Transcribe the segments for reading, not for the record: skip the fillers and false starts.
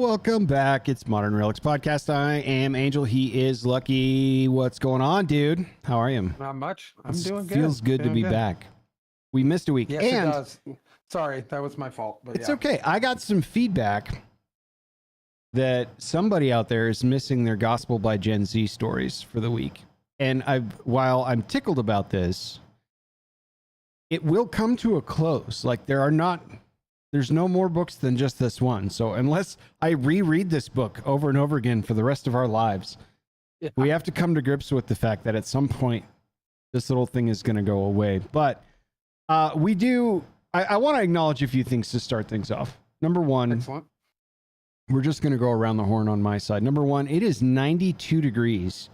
welcome back. It's Modern Relics Podcast. I am Angel. He is Lucky. What's going on, dude? How are you? Not much. I'm doing good. Feels good to be back. We missed a week. Yes, and it does. Sorry, that was my fault. But it's okay. I got some feedback that somebody out there is missing their Gospel by Gen Z stories for the week. And while I'm tickled about this, it will come to a close. Like there's no more books than just this one. So unless I reread this book over and over again for the rest of our lives, we have to come to grips with the fact that at some point this little thing is going to go away. But I want to acknowledge a few things to start things off. Number one, excellent. We're just going to go around the horn on my side. Number one, it is 92 degrees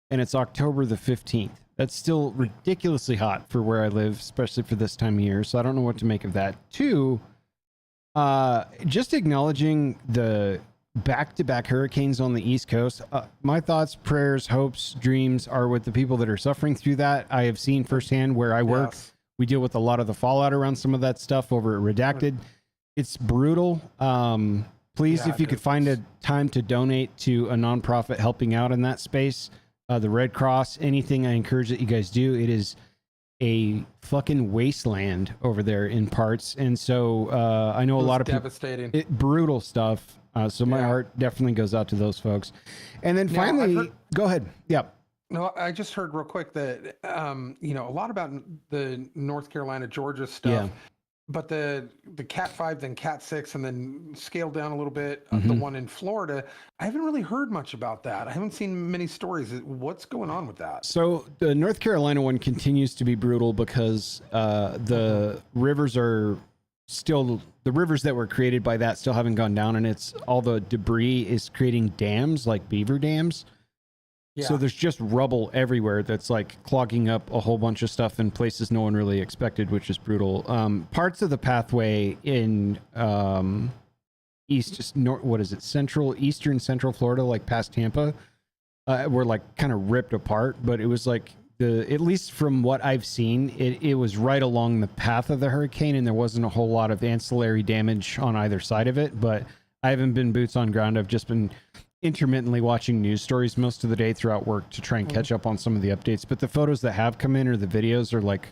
and it's October the 15th. That's still ridiculously hot for where I live, especially for this time of year. So I don't know what to make of that. Two, just acknowledging the back-to-back hurricanes on the East Coast. My thoughts, prayers, hopes, dreams are with the people that are suffering through that. I have seen firsthand where I work. Yes. We deal with a lot of the fallout around some of that stuff over at Redacted. It's brutal. Please, if you could find a time to donate to a nonprofit helping out in that space, the Red Cross, anything, I encourage that you guys do. It is a fucking wasteland over there in parts. And so I know a lot of people, devastating, brutal stuff. So my heart definitely goes out to those folks. And then finally, go ahead. Yep. No, I just heard real quick that, a lot about the North Carolina, Georgia stuff. Yeah. But the Cat 5, then Cat 6, and then scaled down a little bit, the one in Florida, I haven't really heard much about that. I haven't seen many stories. What's going on with that? So the North Carolina one continues to be brutal because the rivers are still, the rivers that were created by that still haven't gone down, and it's all the debris is creating dams like beaver dams. Yeah. So there's just rubble everywhere that's like clogging up a whole bunch of stuff in places no one really expected, which is brutal. Parts of the pathway in eastern central Florida, like past Tampa, were like kind of ripped apart. But it was like at least from what I've seen, it was right along the path of the hurricane, and there wasn't a whole lot of ancillary damage on either side of it. But I haven't been boots on ground. I've just been intermittently watching news stories most of the day throughout work to try and catch up on some of the updates. But the photos that have come in or the videos are like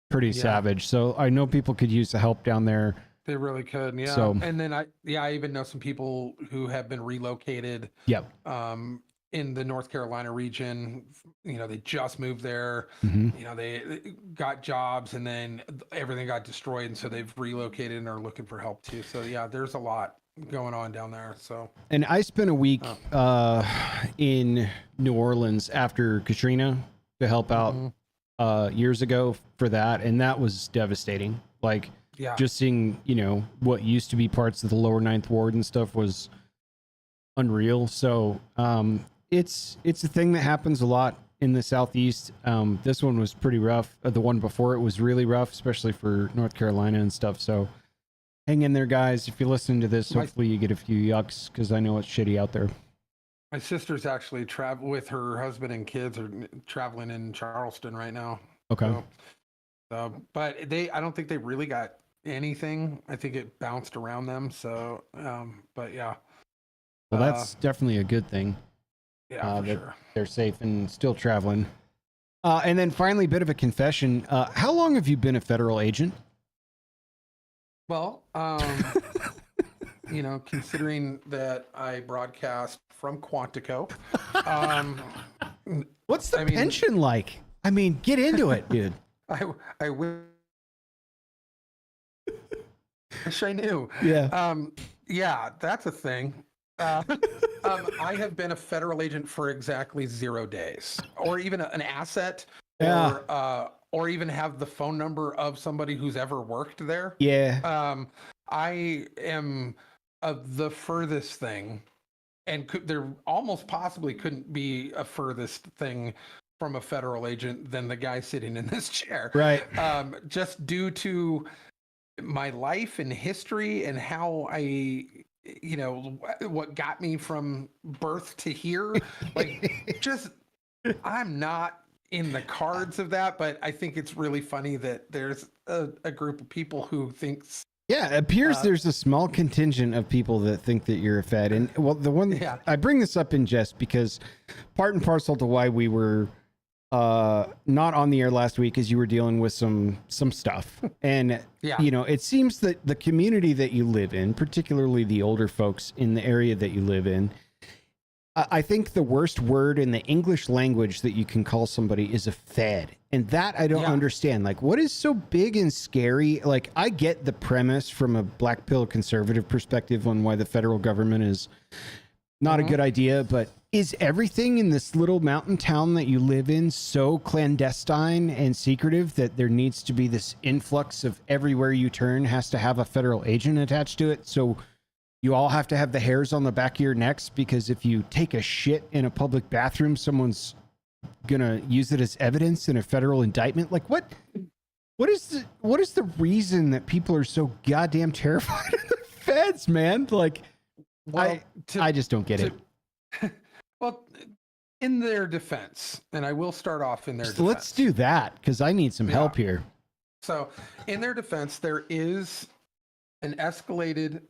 pretty savage. So I know people could use the help down there. They really could. Yeah. So, and then I even know some people who have been relocated. Yep. In the North Carolina region, they just moved there. They got jobs and then everything got destroyed. And so they've relocated and are looking for help too. So yeah, there's a lot going on down there. So, and I spent a week in New Orleans after Katrina to help out years ago for that, and that was devastating. Like just seeing what used to be parts of the lower Ninth Ward and stuff was unreal. So it's a thing that happens a lot in the Southeast. This one was pretty rough. The one before it was really rough, especially for North Carolina and stuff. So hang in there, guys. If you're listening to this, hopefully you get a few yucks, because I know it's shitty out there. My sister's actually travel with her husband and kids are traveling in Charleston right now. Okay. So, but I don't think they really got anything. I think it bounced around them. So, but yeah. Well, that's definitely a good thing. Yeah, for sure. They're safe and still traveling. And then finally, a bit of a confession. How long have you been a federal agent? Well, considering that I broadcast from Quantico, what's the pension like? I mean, get into it, dude. I wish I knew. Yeah. Yeah, that's a thing. I have been a federal agent for exactly 0 days, or even an asset, or even have the phone number of somebody who's ever worked there. Yeah. I am the furthest thing, and there almost possibly couldn't be a furthest thing from a federal agent than the guy sitting in this chair. Right. Just due to my life and history and how what got me from birth to here. I'm not in the cards of that, but I think it's really funny that there's a group of people who thinks Yeah, it appears there's a small contingent of people that think that you're a Fed. And well, the one I bring this up in jest because part and parcel to why we were not on the air last week is you were dealing with some stuff. And you know, it seems that the community that you live in, particularly the older folks in the area that you live in, I think the worst word in the English language that you can call somebody is a Fed. And that I don't understand. Like, what is so big and scary? Like, I get the premise from a black pill conservative perspective on why the federal government is not a good idea, but is everything in this little mountain town that you live in so clandestine and secretive that there needs to be this influx of everywhere you turn has to have a federal agent attached to it? So you all have to have the hairs on the back of your necks because if you take a shit in a public bathroom, someone's gonna use it as evidence in a federal indictment. Like what is the reason that people are so goddamn terrified of the feds, man? Like, well, I just don't get it. Well, in their defense, and I will start off in their defense. Let's do that because I need some help here. So in their defense, there is an escalated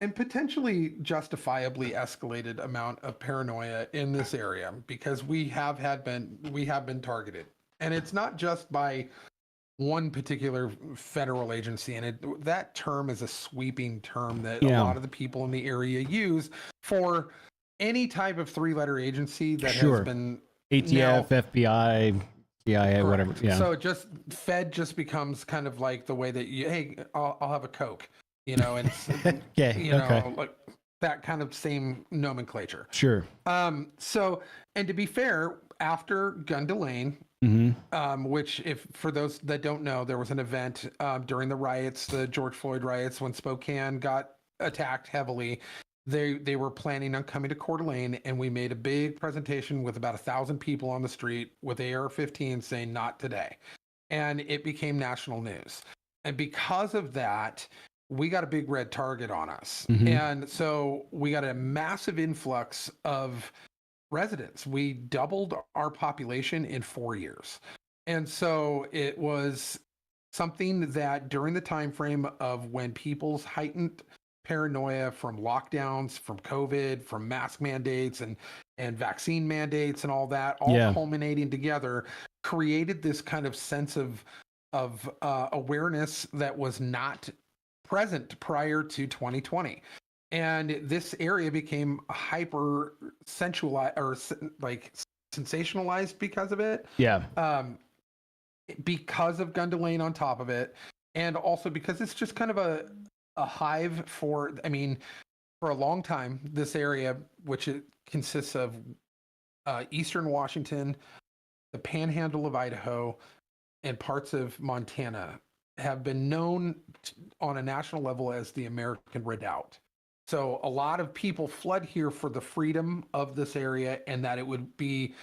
and potentially justifiably escalated amount of paranoia in this area because we have been targeted, and it's not just by one particular federal agency, and that term is a sweeping term that a lot of the people in the area use for any type of three-letter agency that has been ATF, FBI, CIA, whatever. Yeah. So just Fed just becomes kind of like the way that I'll have a Coke. You know, and like that kind of same nomenclature. Sure. So, and to be fair, after Gun Delane, which, if for those that don't know, there was an event during the riots, the George Floyd riots, when Spokane got attacked heavily. They were planning on coming to Coeur d'Alene, and we made a big presentation with about 1,000 people on the street with AR-15 saying "Not today," and it became national news. And because of that, we got a big red target on us. And so we got a massive influx of residents. We doubled our population in 4 years. And so it was something that during the time frame of when people's heightened paranoia from lockdowns, from COVID, from mask mandates and vaccine mandates and all that, all culminating together, created this kind of sense of awareness that was not present prior to 2020. And this area became hyper sensualized or like sensationalized because of it. Yeah. Because of Gun Delane on top of it. And also because it's just kind of a hive for, I mean, for a long time, this area, which it consists of Eastern Washington, the Panhandle of Idaho, and parts of Montana, have been known on a national level as the American Redoubt. So a lot of people flood here for the freedom of this area, and that it would be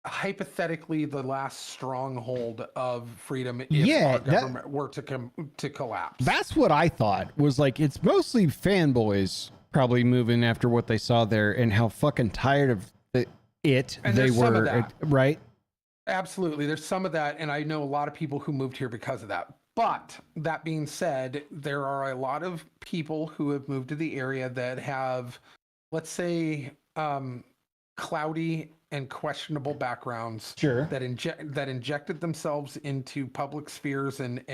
hypothetically the last stronghold of freedom if our government were to collapse. That's what I thought, was like, it's mostly fanboys probably moving after what they saw there and how fucking tired of it they were, right? Absolutely. There's some of that, and I know a lot of people who moved here because of that. But that being said, there are a lot of people who have moved to the area that have, let's say, cloudy and questionable backgrounds that injected themselves into public spheres and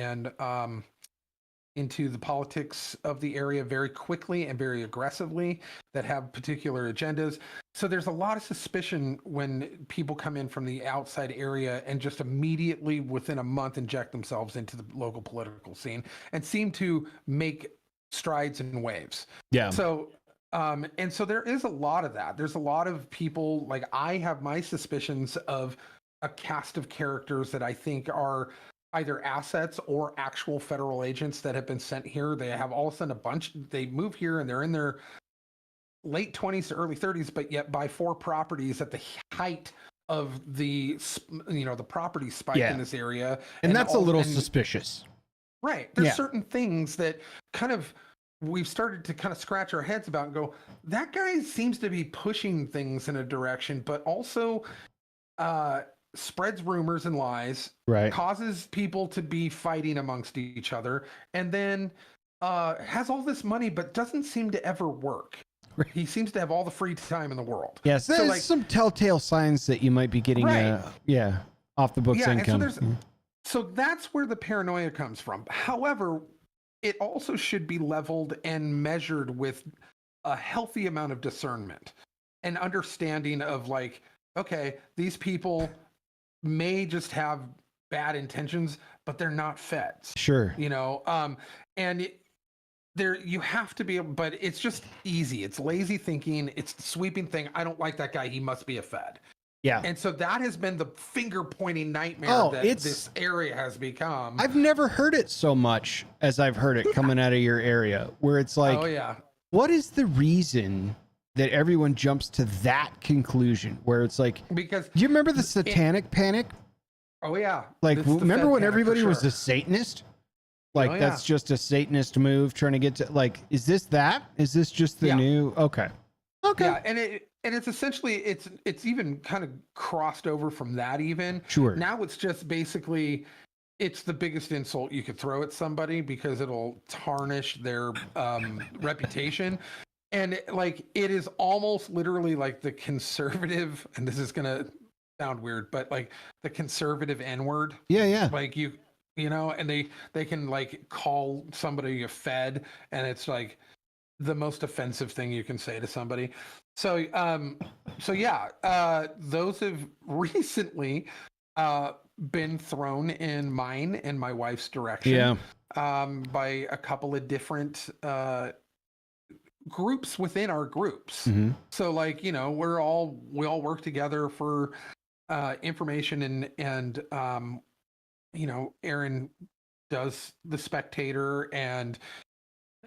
into the politics of the area very quickly and very aggressively, that have particular agendas. So there's a lot of suspicion when people come in from the outside area and just immediately within a month inject themselves into the local political scene and seem to make strides and waves. Yeah. So and so there is a lot of that. There's a lot of people, like, I have my suspicions of a cast of characters that I think are either assets or actual federal agents that have been sent here. They have all of a sudden they move here and they're in their late 20s to early 30s, but yet buy 4 properties at the height of the property spike in this area. And that's a little suspicious. Right. There's certain things that kind of we've started to kind of scratch our heads about and go, that guy seems to be pushing things in a direction, but also spreads rumors and lies, right? Causes people to be fighting amongst each other, and then has all this money but doesn't seem to ever work. He seems to have all the free time in the world. Yes, there's So, like, some telltale signs that you might be getting, Right. off the books Yeah, and income. so that's where the paranoia comes from. However, it also should be leveled and measured with a healthy amount of discernment and understanding of, like, okay, these people may just have bad intentions, but they're not feds, Sure. and there you have to be, but it's just easy. It's lazy thinking. It's the sweeping thing. I don't like that guy. He must be a fed. Yeah. And so that has been the finger pointing nightmare that this area has become. I've never heard it so much as I've heard it coming out of your area, where it's like, oh yeah, what is the reason that everyone jumps to that conclusion? Where it's like, because do you remember the satanic panic? oh yeah, Like, It's the remember Fed when panic for everybody was sure. a Satanist? Like, Oh, yeah. that's just a Satanist move trying to get to, like, is this that? Is this just the Yeah. new? Okay. Okay. Yeah, and it's essentially it's even kind of crossed over from that even. Sure. Now it's just basically it's the biggest insult you could throw at somebody because it'll tarnish their reputation. And like it is almost literally like the conservative, and this is gonna sound weird, but like the conservative N-word. Yeah. Yeah. Like and they can like call somebody a fed, and it's like the most offensive thing you can say to somebody. So those have recently been thrown in mine and my wife's direction. Yeah. By a couple of different groups within our groups. Mhm. So like, we all work together for information and Aaron does the Spectator and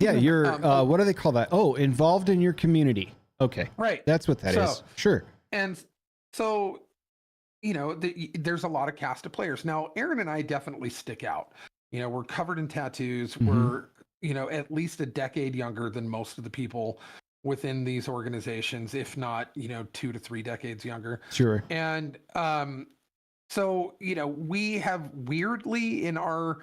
Yeah. You're, what do they call that? Oh, involved in your community. Okay. right. That's what that is. So- Sure. And so, there's a lot of cast of players. Now, Aaron and I definitely stick out. We're covered in tattoos. Mhm. We're, at least a decade younger than most of the people within these organizations, if not, 2 to 3 decades younger. Sure. And so, we have weirdly in our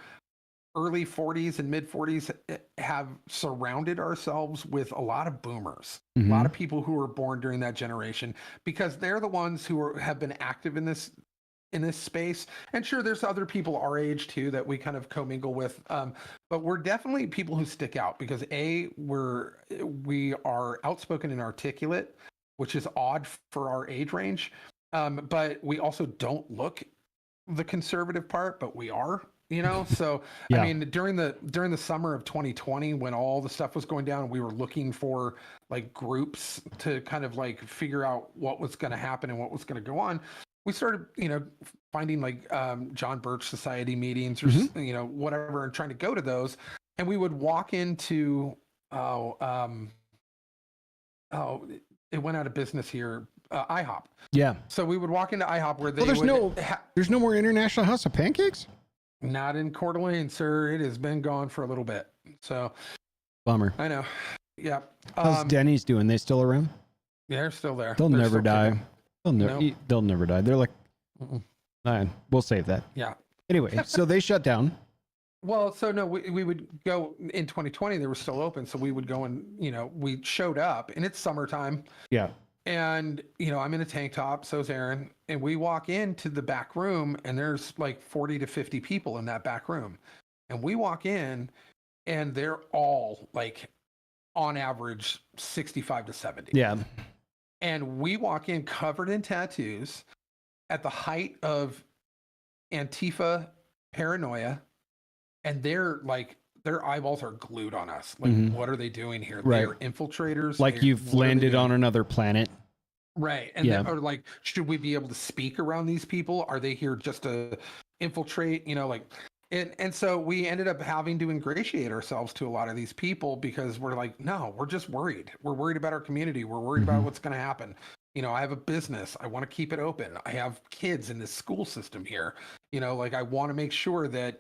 early 40s and mid 40s have surrounded ourselves with a lot of boomers, a lot of people who were born during that generation, because they're the ones who have been active in this space. And sure, there's other people our age too that we kind of commingle with, but we're definitely people who stick out because we are outspoken and articulate, which is odd for our age range, but we also don't look the conservative part, but we are. So Yeah. I mean, during the summer of 2020, when all the stuff was going down, we were looking for like groups to kind of like figure out what was going to happen and what was going to go on. We started, finding like John Birch Society meetings or whatever, and trying to go to those. And we would walk into it went out of business here, IHOP. Yeah. So we would walk into IHOP where they Well, there's no more International House of Pancakes? not in Coeur d'Alene, sir. It has been gone for a little bit. So Bummer. I know. Yeah. How's Denny's doing? They still around? They're still there. They'll They're never still die. kicking. They'll never die. They're like, Mm-mm. we'll save that. Yeah. Anyway, so they shut down. Well, so no, we would go in 2020. They were still open, so we would go and we showed up, and it's summertime. Yeah. And I'm in a tank top, so's Aaron, and we walk into the back room, and there's like 40 to 50 people in that back room, and we walk in, and they're all like, on average, 65 to 70. Yeah. And we walk in covered in tattoos, at the height of Antifa paranoia, and they're like, their eyeballs are glued on us. Like, what are they doing here? Right. They're infiltrators. Like you've landed on another planet. Right. And Yeah. or like, should we be able to speak around these people? Are they here just to infiltrate? And so we ended up having to ingratiate ourselves to a lot of these people because we're like, no, we're just worried. We're worried about our community. We're worried about what's going to happen. I have a business. I want to keep it open. I have kids in this school system here. I want to make sure that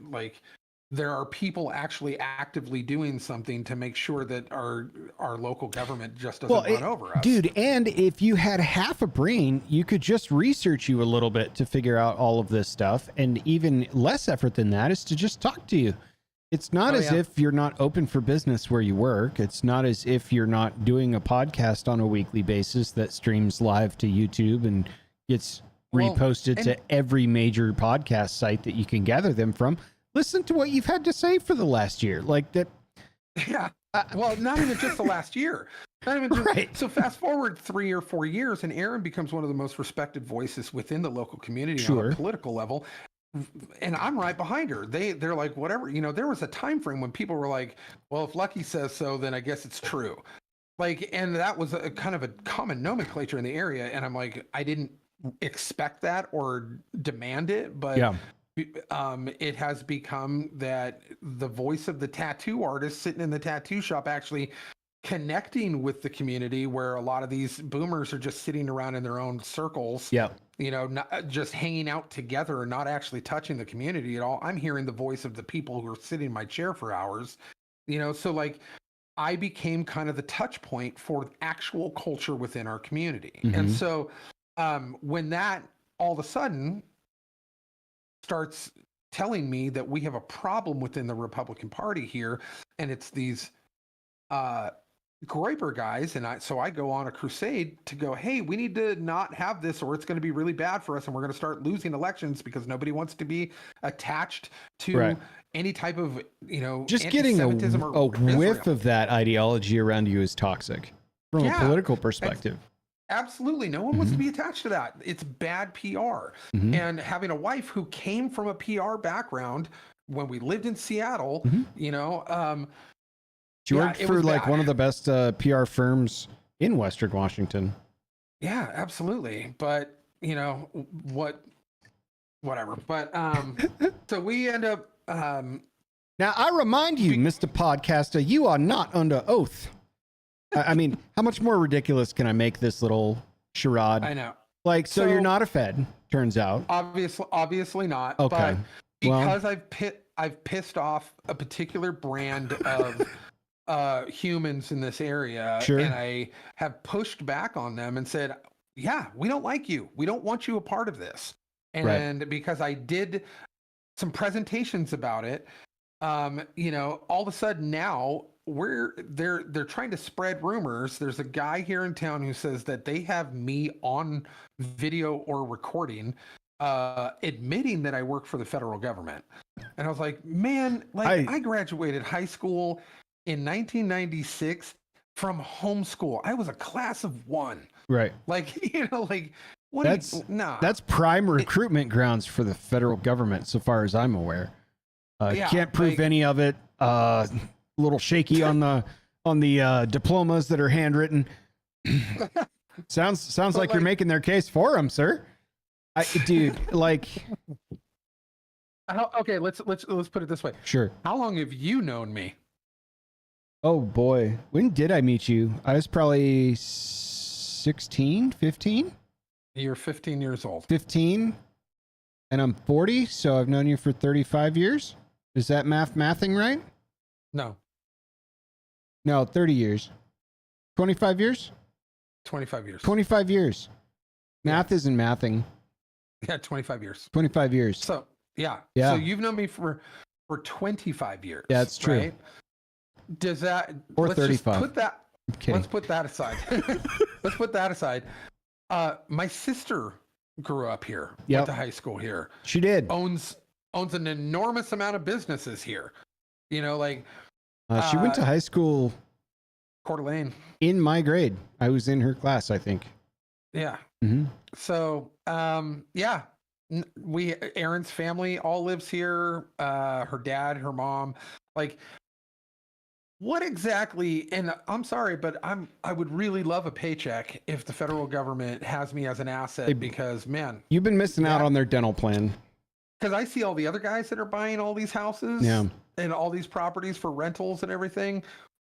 there are people actually actively doing something to make sure that our local government just doesn't run over us. Dude, and if you had half a brain, you could just research you a little bit to figure out all of this stuff. And even less effort than that is to just talk to you. It's not Oh, as yeah. if you're not open for business where you work. It's not as if you're not doing a podcast on a weekly basis that streams live to YouTube and gets Well, reposted and- to every major podcast site that you can gather them from. Listen to what you've had to say for the last year. Like that. Yeah. Well, not even just the last year. Not even just, Right. So fast forward 3 or 4 years, and Aaron becomes one of the most respected voices within the local community on Sure. a political level. And I'm right behind her. They're like, whatever, there was a time frame when people were like, well, if Lucky says so, then I guess it's true. Like, and that was a kind of a common nomenclature in the area. And I'm like, I didn't expect that or demand it, but Yeah. it has become that the voice of the tattoo artist sitting in the tattoo shop actually connecting with the community, where a lot of these boomers are just sitting around in their own circles, Yeah. not just hanging out together and not actually touching the community at all. I'm hearing the voice of the people who are sitting in my chair for hours, so like I became kind of the touch point for actual culture within our community. And Mhm. so when that all of a sudden starts telling me that we have a problem within the Republican Party here, and it's these Groyper guys, and so I go on a crusade to go, hey, we need to not have this, or it's going to be really bad for us, and we're going to start losing elections because nobody wants to be attached to Right. any type of Just getting a anti-Semitism or whiff Israel. of that ideology around you is toxic from a Yeah. political perspective. Absolutely, no one wants to Mhm. be attached to that. It's bad PR. Mhm. And having a wife who came from a PR background when we lived in Seattle, Mhm. She yeah, worked it for was like bad. one of the best PR firms in Western Washington. Yeah, absolutely. But whatever. But so we end up Now, I remind you, Mr. Podcaster, you are not under oath. I mean, how much more ridiculous can I make this little charade? I know. Like, so you're So- not a Fed, turns out. Obviously not. Okay. But Well- because I've pissed off a particular brand of humans in this area, Sure. and I have pushed back on them and said, yeah, we don't like you. We don't want you a part of this. And because I did some presentations about it, all of a sudden now they're trying to spread rumors. There's a guy here in town who says that they have me on video or recording admitting that I work for the federal government. And I was like, man, I graduated high school in 1996 from homeschool. I was a class of one. Right. Like, what? That's prime recruitment grounds for the federal government, so far as I'm aware. Yeah, Can't prove like- any of it. A little shaky on the diplomas that are handwritten. sounds like you're like- making their case for them, sir. Dude, like, Okay, let's put it this way. sure. How long have you known me? Oh boy, when did I meet you? I was probably 16, 15, You're 15 years old. 15, and I'm 40, so I've known you for 35 years. Is that mathing right? No, No, 30 years. 25 years? 25 years. 25 years. Math isn't mathing. Yeah, 25 years. 25 years. So yeah. Yeah. So you've known me for 25 years. Yeah, that's true. Right? Does that Or let's just 35. put that I'm kidding. let's put that aside. Let's put that aside. My sister grew up here. Yep. Went to high school here. She did. Owns an enormous amount of businesses here. Like She went to high school Coeur d'Alene. in my grade. I was in her class, I think. Yeah. Mm-hmm. So, yeah, Aaron's family all lives here. Her dad, her mom, like, what exactly? And I'm sorry, but I would really love a paycheck if the federal government has me as an asset, because man, You've been missing out Yeah. on their dental plan. because I see all the other guys that are buying all these houses Yeah. and all these properties for rentals and everything.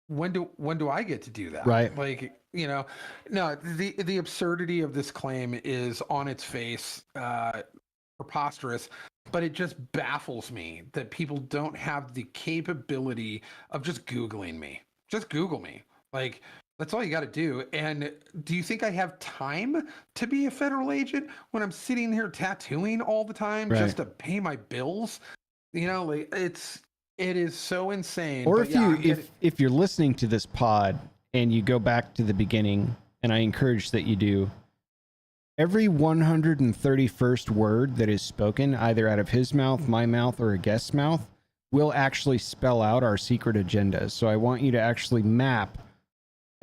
When do I get to do that? Right. Like, no, the absurdity of this claim is on its face preposterous, but it just baffles me that people don't have the capability of just Googling me. Just Google me. Like, that's all you got to do. And do you think I have time to be a federal agent when I'm sitting here tattooing all the time Right. just to pay my bills? Like, It is so insane. Or but if yeah, you I'm getting- if you're listening to this pod and you go back to the beginning, and I encourage that you do, every 131st word that is spoken, either out of his mouth, my mouth, or a guest's mouth, will actually spell out our secret agendas. So I want you to actually map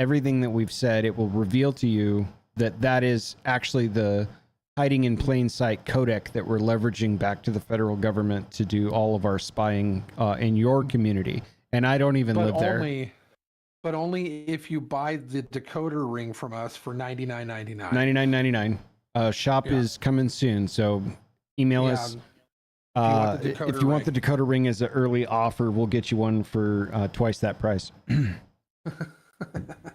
everything that we've said. It will reveal to you that that is actually the hiding in plain sight codec that we're leveraging back to the federal government to do all of our spying in your community. And I don't even live there. But only if you buy the decoder ring from us for $99.99. $99.99. Shop Yeah. is coming soon, so email Yeah, us. want the If decoder you want the ring. decoder ring as an early offer, we'll get you one for twice that price.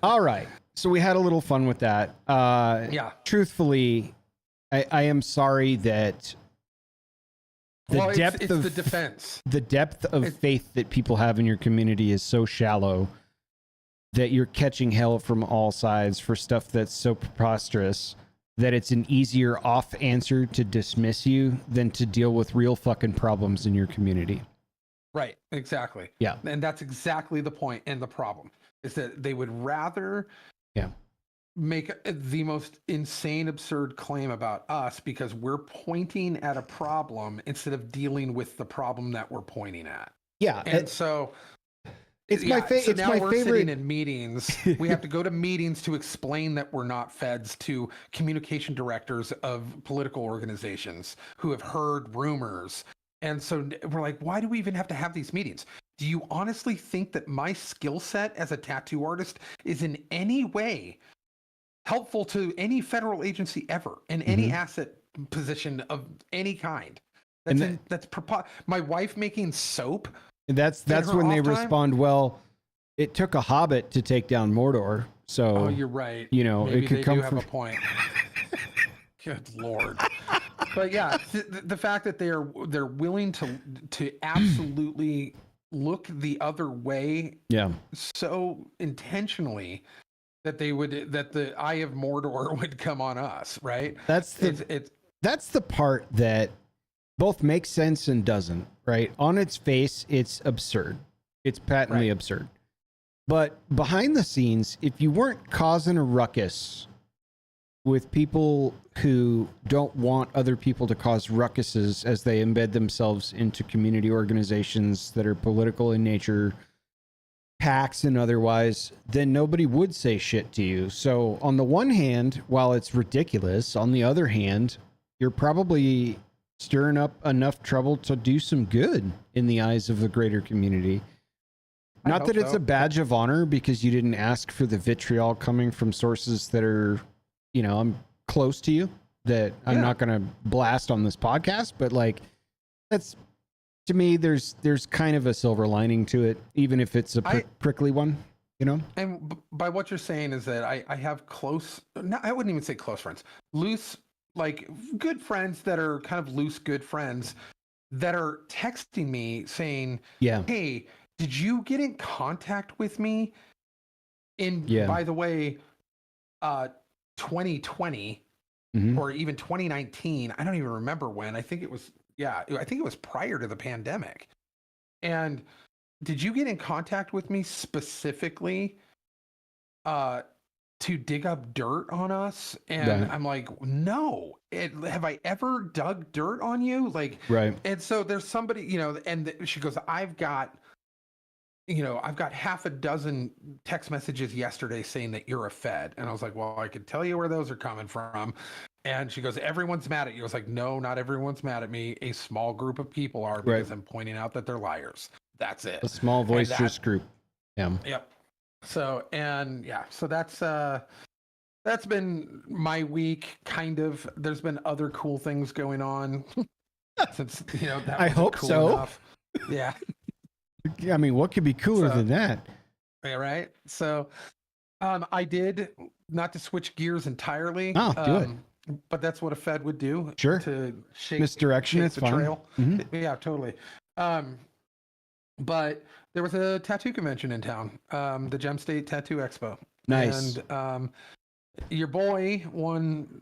All right. So we had a little fun with that. Yeah. Truthfully, I am sorry that It's the defense. the depth of It's- faith that people have in your community is so shallow that you're catching hell from all sides for stuff that's so preposterous that it's an easier off answer to dismiss you than to deal with real fucking problems in your community. Right. Exactly. Yeah. And that's exactly the point and the problem is that they would rather make the most insane, absurd claim about us because we're pointing at a problem instead of dealing with the problem that we're pointing at. Yeah. And so It's my so it's now my we're favorite. sitting in meetings. We have to go to meetings to explain that we're not feds to communication directors of political organizations who have heard rumors. And so we're like, why do we even have to have these meetings? Do you honestly think that my skill set as a tattoo artist is in any way helpful to any federal agency ever in any asset position of any kind? And My wife making soap. That's her when they off time? respond, well, it took a hobbit to take down Mordor. So Oh, you're right. you know, Maybe it could they come do have from a point. Good Lord. But yeah, the fact that they're willing to absolutely look the other way yeah. so intentionally that the eye of Mordor would come on us, right? That's the part that both makes sense and doesn't, right? On its face, it's absurd. It's patently Right. absurd. But behind the scenes, if you weren't causing a ruckus with people who don't want other people to cause ruckuses as they embed themselves into community organizations that are political in nature, PACs and otherwise, then nobody would say shit to you. So on the one hand, while it's ridiculous, on the other hand, you're probably stirring up enough trouble to do some good in the eyes of the greater community. I Not hope that it's so. a badge of honor because you didn't ask for the vitriol coming from sources that are, I'm close to you, that I'm Yeah. not going to blast on this podcast, but like, that's, to me, there's kind of a silver lining to it, even if it's a prickly one, And by what you're saying is that I have I wouldn't even say close friends, loose, like good friends that are kind of loose, good friends that are texting me saying, Yeah. hey, did you get in contact with me by the way, 2020 Mhm. or even 2019? I don't even remember when. I think it was prior to the pandemic. And did you get in contact with me specifically to dig up dirt on us? And Right. I'm like, no. Have I ever dug dirt on you? Like, Right. and so there's somebody, and she goes, I've got half a dozen text messages yesterday saying that you're a Fed. And I was like, well, I could tell you where those are coming from. And she goes, everyone's mad at you. I was like, no, not everyone's mad at me. A small group of people are because I'm pointing out that they're liars. That's it. A small voiceless group. Yeah. Yep. So, so that's been my week, kind of. There's been other cool things going on since, that I wasn't hope cool so. enough. Yeah. I mean, what could be cooler than that? Yeah, right. So, I did, not to switch gears entirely. Oh, do it. But that's what a Fed would do. Sure. To shake Misdirection, shake it's the fine. trail. Mhm. Yeah, totally. But there was a tattoo convention in town, the Gem State Tattoo Expo. Nice. And your boy won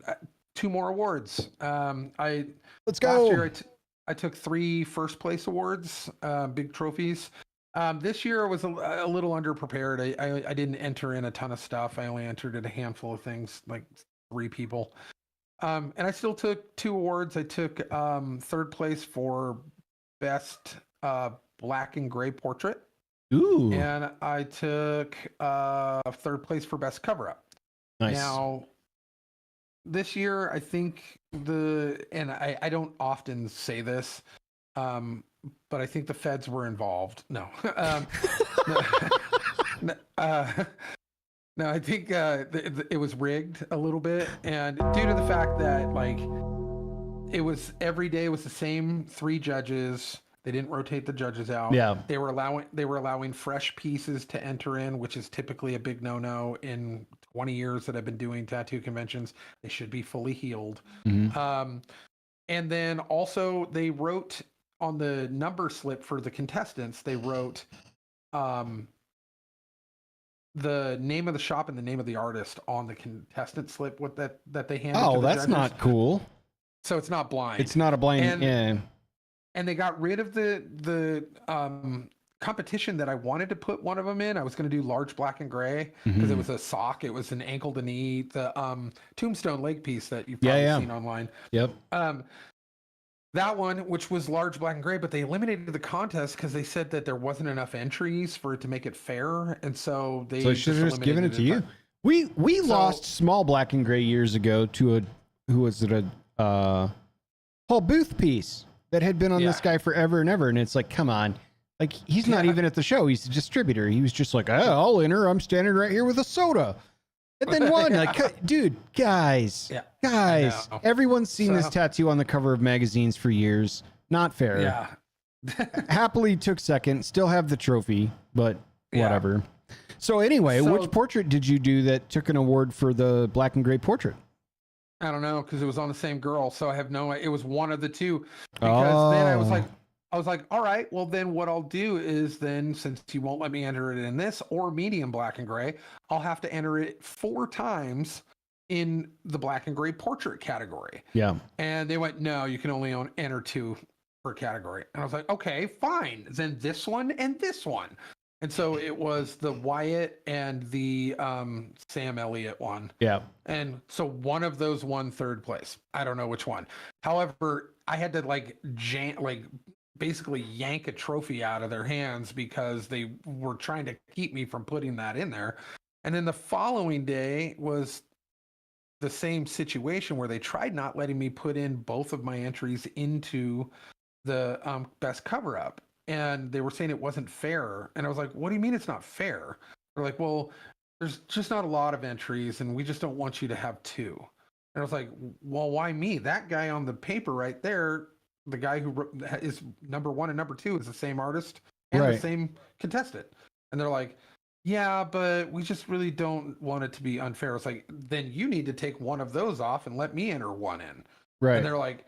2 more awards. Let's Last go. year I took 3 first place awards, big trophies. This year I was a little underprepared. I didn't enter in a ton of stuff. I only entered in a handful of things, like 3 people. And I still took 2 awards. I took 3rd place for best black and gray portrait. Ooh. And I took 3rd place for best cover up. Nice. Now, this year, I think and I don't often say this, but I think the feds were involved. No. No, I think it was rigged a little bit. And due to the fact that, like, it was every day was the same 3 judges. They didn't rotate the judges out. Yeah. They were allowing fresh pieces to enter in, which is typically a big no-no. In 20 years that I've been doing tattoo conventions, they should be fully healed. Mm-hmm. And then also they wrote on the number slip for the contestants, they wrote the name of the shop and the name of the artist on the contestant slip that they handed to the that's judges. not cool. So it's not blind. It's not a blind. And they got rid of the competition that I wanted to put one of them in. I was going to do large black and gray because it was a sock. It was an ankle to knee, the tombstone leg piece that you've probably seen online. Yep. That one, which was large black and gray, but they eliminated the contest because they said that there wasn't enough entries for it to make it fair, and so they should have just given it to you. We lost small black and gray years ago to a whole booth piece that had been on this guy forever and ever, and it's like, come on, like he's not even at the show. He's a distributor. He was just like, oh, I'll enter. I'm standing right here with a soda. And then won. Like, dude, guys, everyone's seen this tattoo on the cover of magazines for years. Not fair. Yeah. Happily took second, still have the trophy, but whatever. So anyway, which portrait did you do that took an award for the black and gray portrait? I don't know, because it was on the same girl, so I have it was one of the 2. Because then I was like, all right, well then what I'll do is then, since you won't let me enter it in this or medium black and gray, I'll have to enter it 4 times in the black and gray portrait category. Yeah. And they went, no, you can only enter 2 per category. And I was like, okay, fine. Then this one and this one. And so it was the Wyatt and the Sam Elliott one. Yeah. And so one of those won 3rd place. I don't know which one. However, I had to basically yank a trophy out of their hands because they were trying to keep me from putting that in there. And then the following day was the same situation where they tried not letting me put in both of my entries into the best cover up. And they were saying it wasn't fair. And I was like, what do you mean it's not fair? They're like, well, there's just not a lot of entries and we just don't want you to have 2. And I was like, well, why me? That guy on the paper right there, the guy who is number 1 and number 2 is the same artist and the same contestant. And they're like, yeah, but we just really don't want it to be unfair. It's like, then you need to take one of those off and let me enter one in. Right. And they're like,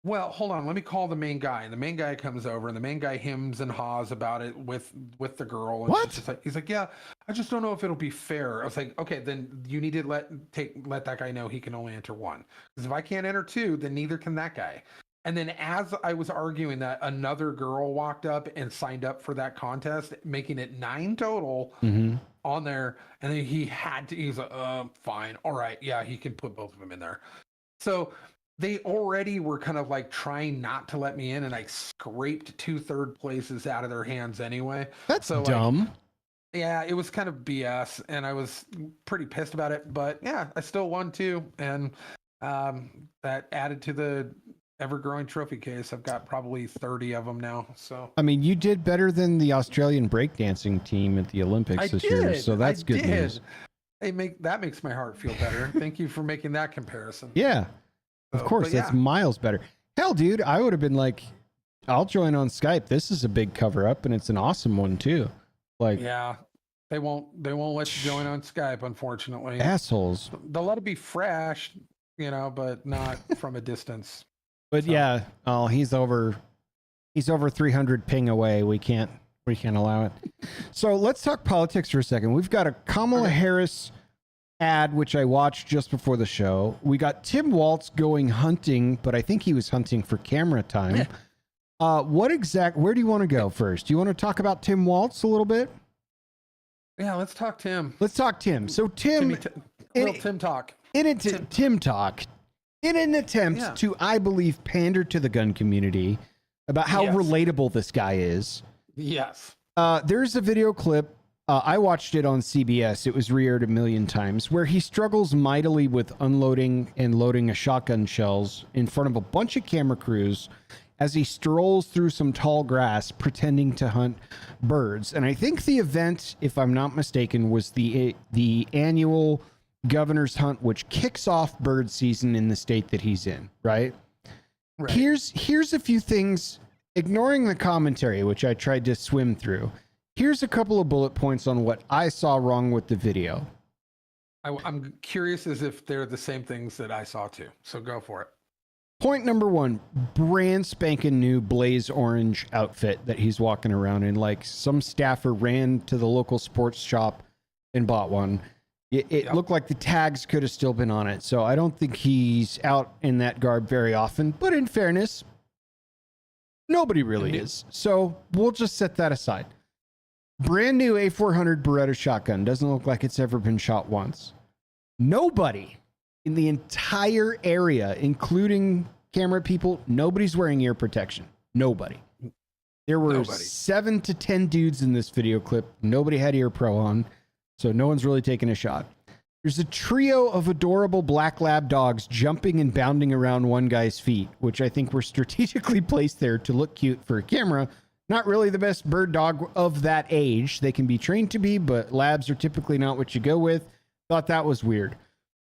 well, hold on, let me call the main guy. And the main guy comes over and the main guy hems and haws about it with the girl. And what? He's like, yeah, I just don't know if it'll be fair. I was like, okay, then you need to let that guy know he can only enter 1. Because if I can't enter 2, then neither can that guy. And then as I was arguing that, another girl walked up and signed up for that contest, making it 9 total on there. And then he's like, fine. All right. Yeah, he can put both of them in there. So they already were kind of like trying not to let me in, and I scraped 2 3rd places out of their hands anyway. That's so dumb. Yeah, it was kind of BS, and I was pretty pissed about it. But yeah, I still won 2, and that added to the ever-growing trophy case. I've got probably 30 of them now. So I mean, you did better than the Australian breakdancing team at the Olympics this year, so that's good news. That makes my heart feel better. Thank you for making that comparison. Yeah. Of course, that's miles better. Hell, dude, I would have been like, I'll join on Skype. This is a big cover up, and it's an awesome one too. Like, yeah, they won't let you join on Skype, unfortunately. Assholes. They'll let it be fresh, but not from a distance. But yeah, he's over 300 ping away. We can't allow it. So let's talk politics for a second. We've got a Kamala Harris ad, which I watched just before the show. We got Tim Walz going hunting, but I think he was hunting for camera time. Where do you want to go first? Do you want to talk about Tim Waltz a little bit? Yeah, let's talk Tim. Let's talk Tim. So Tim, Tim talk. Tim talk. In an attempt to, I believe, pander to the gun community about how relatable this guy is. Yes. There's a video clip. I watched it on CBS. It was re-aired a million times, where he struggles mightily with unloading and loading a shotgun shells in front of a bunch of camera crews as he strolls through some tall grass pretending to hunt birds. And I think the event, if I'm not mistaken, was the annual Governor's Hunt, which kicks off bird season in the state that he's in, right? Here's a few things, ignoring the commentary, which I tried to swim through. Here's a couple of bullet points on what I saw wrong with the video. I'm curious as if they're the same things that I saw too. So go for it. Point number one, brand spanking new blaze orange outfit that he's walking around in. Like, some staffer ran to the local sports shop and bought one. It looked like the tags could have still been on it. So I don't think he's out in that garb very often. But in fairness, nobody really is. So we'll just set that aside. Brand new A400 Beretta shotgun. Doesn't look like it's ever been shot once. Nobody in the entire area, including camera people, nobody's wearing ear protection. Nobody. There were 7 to 10 dudes in this video clip. Nobody had ear pro on, so no one's really taking a shot. There's a trio of adorable black lab dogs jumping and bounding around one guy's feet, which I think were strategically placed there to look cute for a camera. Not really the best bird dog of that age. They can be trained to be, but labs are typically not what you go with. Thought that was weird.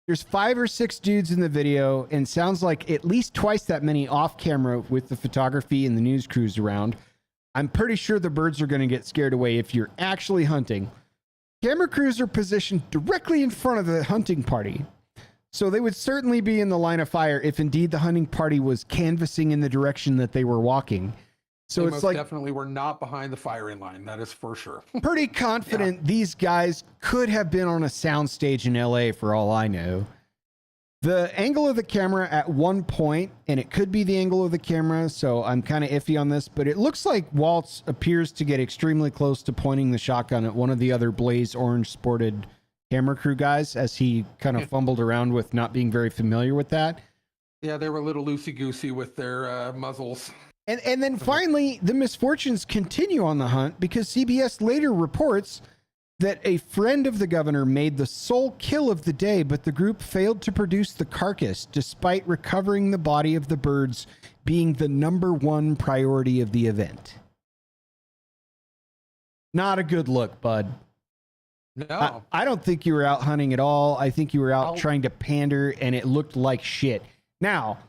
There's 5 or 6 dudes in the video, and sounds like at least twice that many off camera with the photography and the news crews around. I'm pretty sure the birds are going to get scared away if you're actually hunting. Camera crews are positioned directly in front of the hunting party, so they would certainly be in the line of fire if indeed the hunting party was canvassing in the direction that they were walking. So they it's like, definitely were not behind the firing line. That is for sure. Pretty confident these guys could have been on a soundstage in LA for all I know. The angle of the camera at one point, and it could be the angle of the camera, so I'm kind of iffy on this, but it looks like Waltz appears to get extremely close to pointing the shotgun at one of the other blaze orange sported camera crew guys as he kind of fumbled around with not being very familiar with that. Yeah, they were a little loosey-goosey with their muzzles. And then finally, the misfortunes continue on the hunt because CBS later reports that a friend of the governor made the sole kill of the day, but the group failed to produce the carcass despite recovering the body of the birds being the #1 priority of the event. Not a good look, bud. No. I don't think you were out hunting at all. I think you were out trying to pander, and it looked like shit. Now,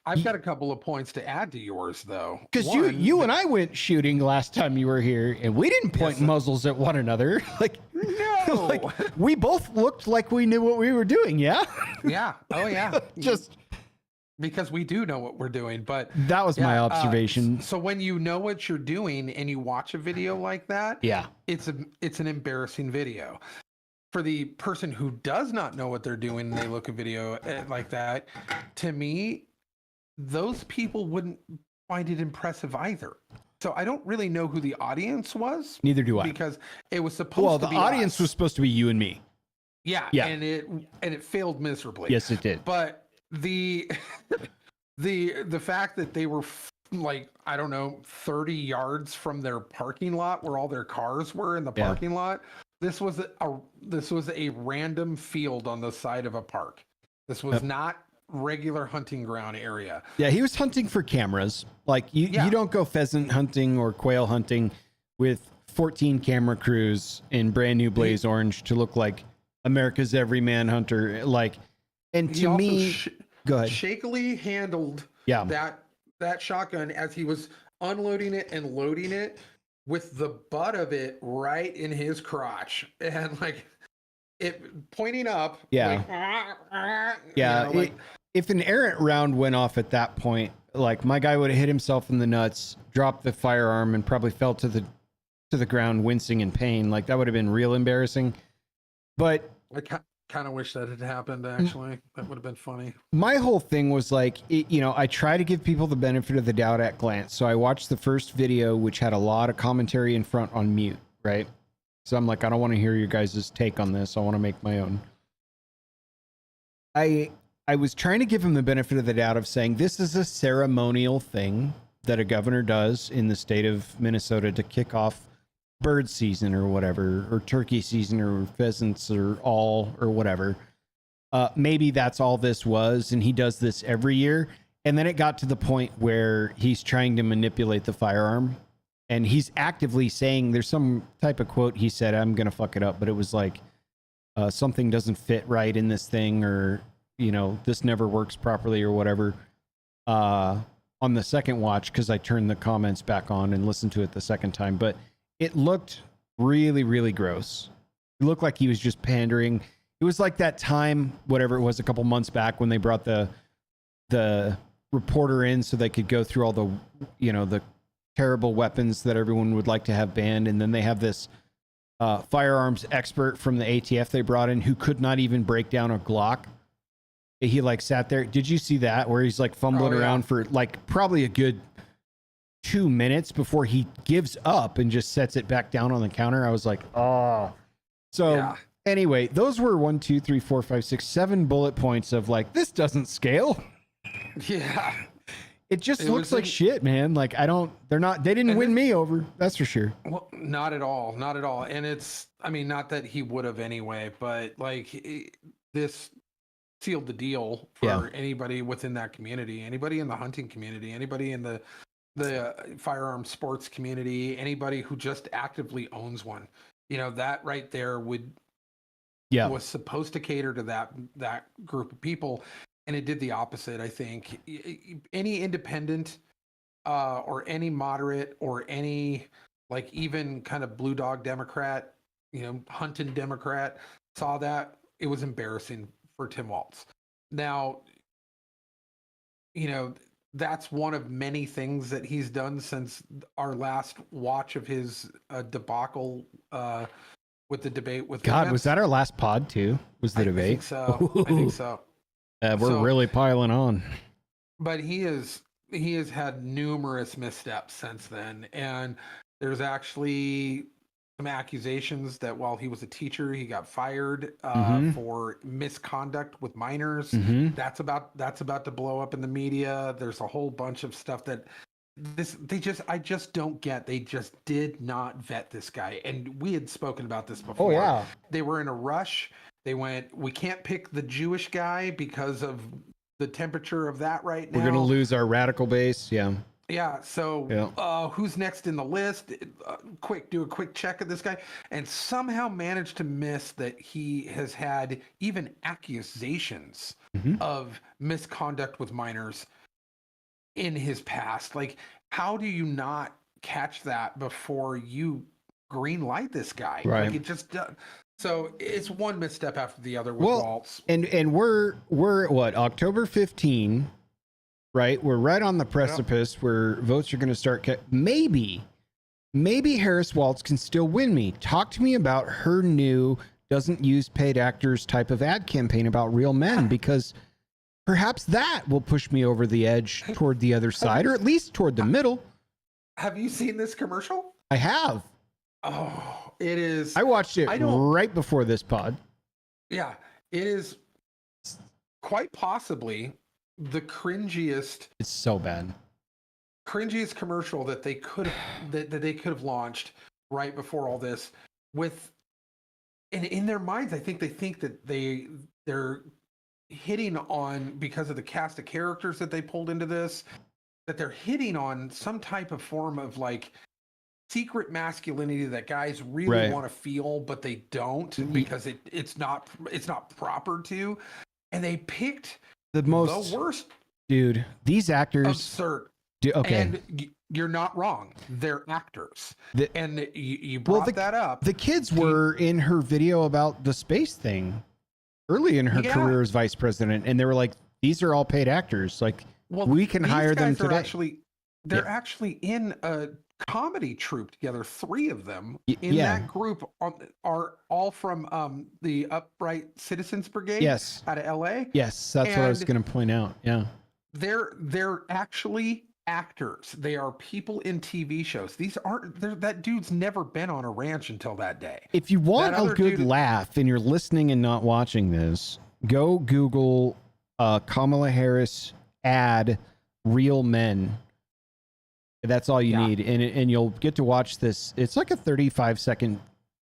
I've got a couple of points to add to yours, though. Because you and I went shooting last time you were here, and we didn't point muzzles at one another. Like, no, like, we both looked like we knew what we were doing. Yeah. Yeah. Oh, yeah. Just because we do know what we're doing, but that was my observation. So when you know what you're doing and you watch a video like that, it's an embarrassing video. For the person who does not know what they're doing and they look a video like that, to me, those people wouldn't find it impressive either. So I don't really know who the audience was. Neither do I. Because it was supposed to be the audience was supposed to be you and me. Yeah. And it failed miserably. Yes, it did. But the fact that they were like, I don't know, 30 yards from their parking lot where all their cars were in the parking lot. This was a random field on the side of a park. This was not regular hunting ground area. Yeah, he was hunting for cameras. Like you don't go pheasant hunting or quail hunting with 14 camera crews in brand new blaze orange to look like America's everyman hunter. Like, and to me, go ahead. Shakily handled that shotgun as he was unloading it and loading it with the butt of it right in his crotch and like it pointing up. Yeah. Like, if an errant round went off at that point, like my guy would have hit himself in the nuts, dropped the firearm, and probably fell to the ground, wincing in pain. Like that would have been real embarrassing. But like kind of wish that had happened. Actually, that would have been funny. My whole thing was like, I try to give people the benefit of the doubt at glance. So I watched the first video, which had a lot of commentary in front on mute, right? So I'm like, I don't want to hear your guys' take on this. I want to make my own. I was trying to give him the benefit of the doubt of saying this is a ceremonial thing that a governor does in the state of Minnesota to kick off bird season or whatever, or turkey season or pheasants or whatever. Maybe that's all this was, and he does this every year. And then it got to the point where he's trying to manipulate the firearm, and he's actively saying there's some type of quote he said, I'm going to fuck it up, but it was like, something doesn't fit right in this thing, or, this never works properly or whatever. On the second watch, because I turned the comments back on and listened to it the second time, but it looked really, really gross. It looked like he was just pandering. It was like that time, whatever it was, a couple months back when they brought the reporter in so they could go through all the, the terrible weapons that everyone would like to have banned. And then they have this firearms expert from the ATF they brought in who could not even break down a Glock. He like sat there. Did you see that where he's like fumbling around for like probably a good 2 minutes before he gives up and just sets it back down on the counter? I was like, oh. So anyway, those were 1, 2, 3, 4, 5, 6, 7 bullet points of like, this doesn't scale. Yeah. It just looks like shit, man. Like they didn't win me over. That's for sure. Well, not at all. Not at all. And not that he would have anyway, but like this sealed the deal for anybody within that community, anybody in the hunting community, anybody in the firearm sports community, anybody who just actively owns one. That right there was supposed to cater to that group of people, and it did the opposite. I think any independent or any moderate or any like even kind of blue dog Democrat, hunting Democrat saw that. It was embarrassing for Tim Walz. Now, that's one of many things that he's done since our last watch of his debacle with the debate with God, Vance. was that our last pod too? Was the debate? I think so. We're really piling on. But he has had numerous missteps since then, and there's actually some accusations that while he was a teacher, he got fired for misconduct with minors. That's about to blow up in the media. There's a whole bunch of stuff that I just don't get. They just did not vet this guy, and we had spoken about this before. Oh yeah, they were in a rush. They went, we can't pick the Jewish guy because of the temperature of that right now. We're gonna lose our radical base. Yeah, so who's next in the list? Do a quick check of this guy, and somehow managed to miss that he has had even accusations of misconduct with minors in his past. Like, how do you not catch that before you green light this guy? Right. Like, it just so it's one misstep after the other with Walz. And we're what, October 15. Right, we're right on the precipice where votes are going to start. Maybe Harris Walz can still win me. Talk to me about her new doesn't use paid actors type of ad campaign about real men, because perhaps that will push me over the edge toward the other side, or at least toward the middle. Have you seen this commercial? I have. Oh, it is. I watched it right before this pod. Yeah, it is quite possibly the cringiest. It's so bad. Cringiest commercial that they could have launched right before all this. And in their minds, I think they think that they're hitting on, because of the cast of characters that they pulled into this, that they're hitting on some type of form of like secret masculinity that guys really want to feel, but they don't because it's not proper to. And they picked the worst. Dude, these actors. Absurd. Okay. And you're not wrong. They're actors. And you brought that up. The kids were in her video about the space thing early in her career as vice president. And they were like, these are all paid actors. Like, we can hire them today. They're actually in a comedy troupe together. 3 of them in Yeah. that group are all from the Upright Citizens Brigade Yes. out of LA. Yes, that's what I was And going to point out. Yeah. they're actually actors. They are people in TV shows. These aren't that dude's never been on a ranch until that day. If you want That a other good dude- laugh and you're listening and not watching this, go Google Kamala Harris ad Real Men. That's all you Yeah. need. And you'll get to watch this. It's like a 35-second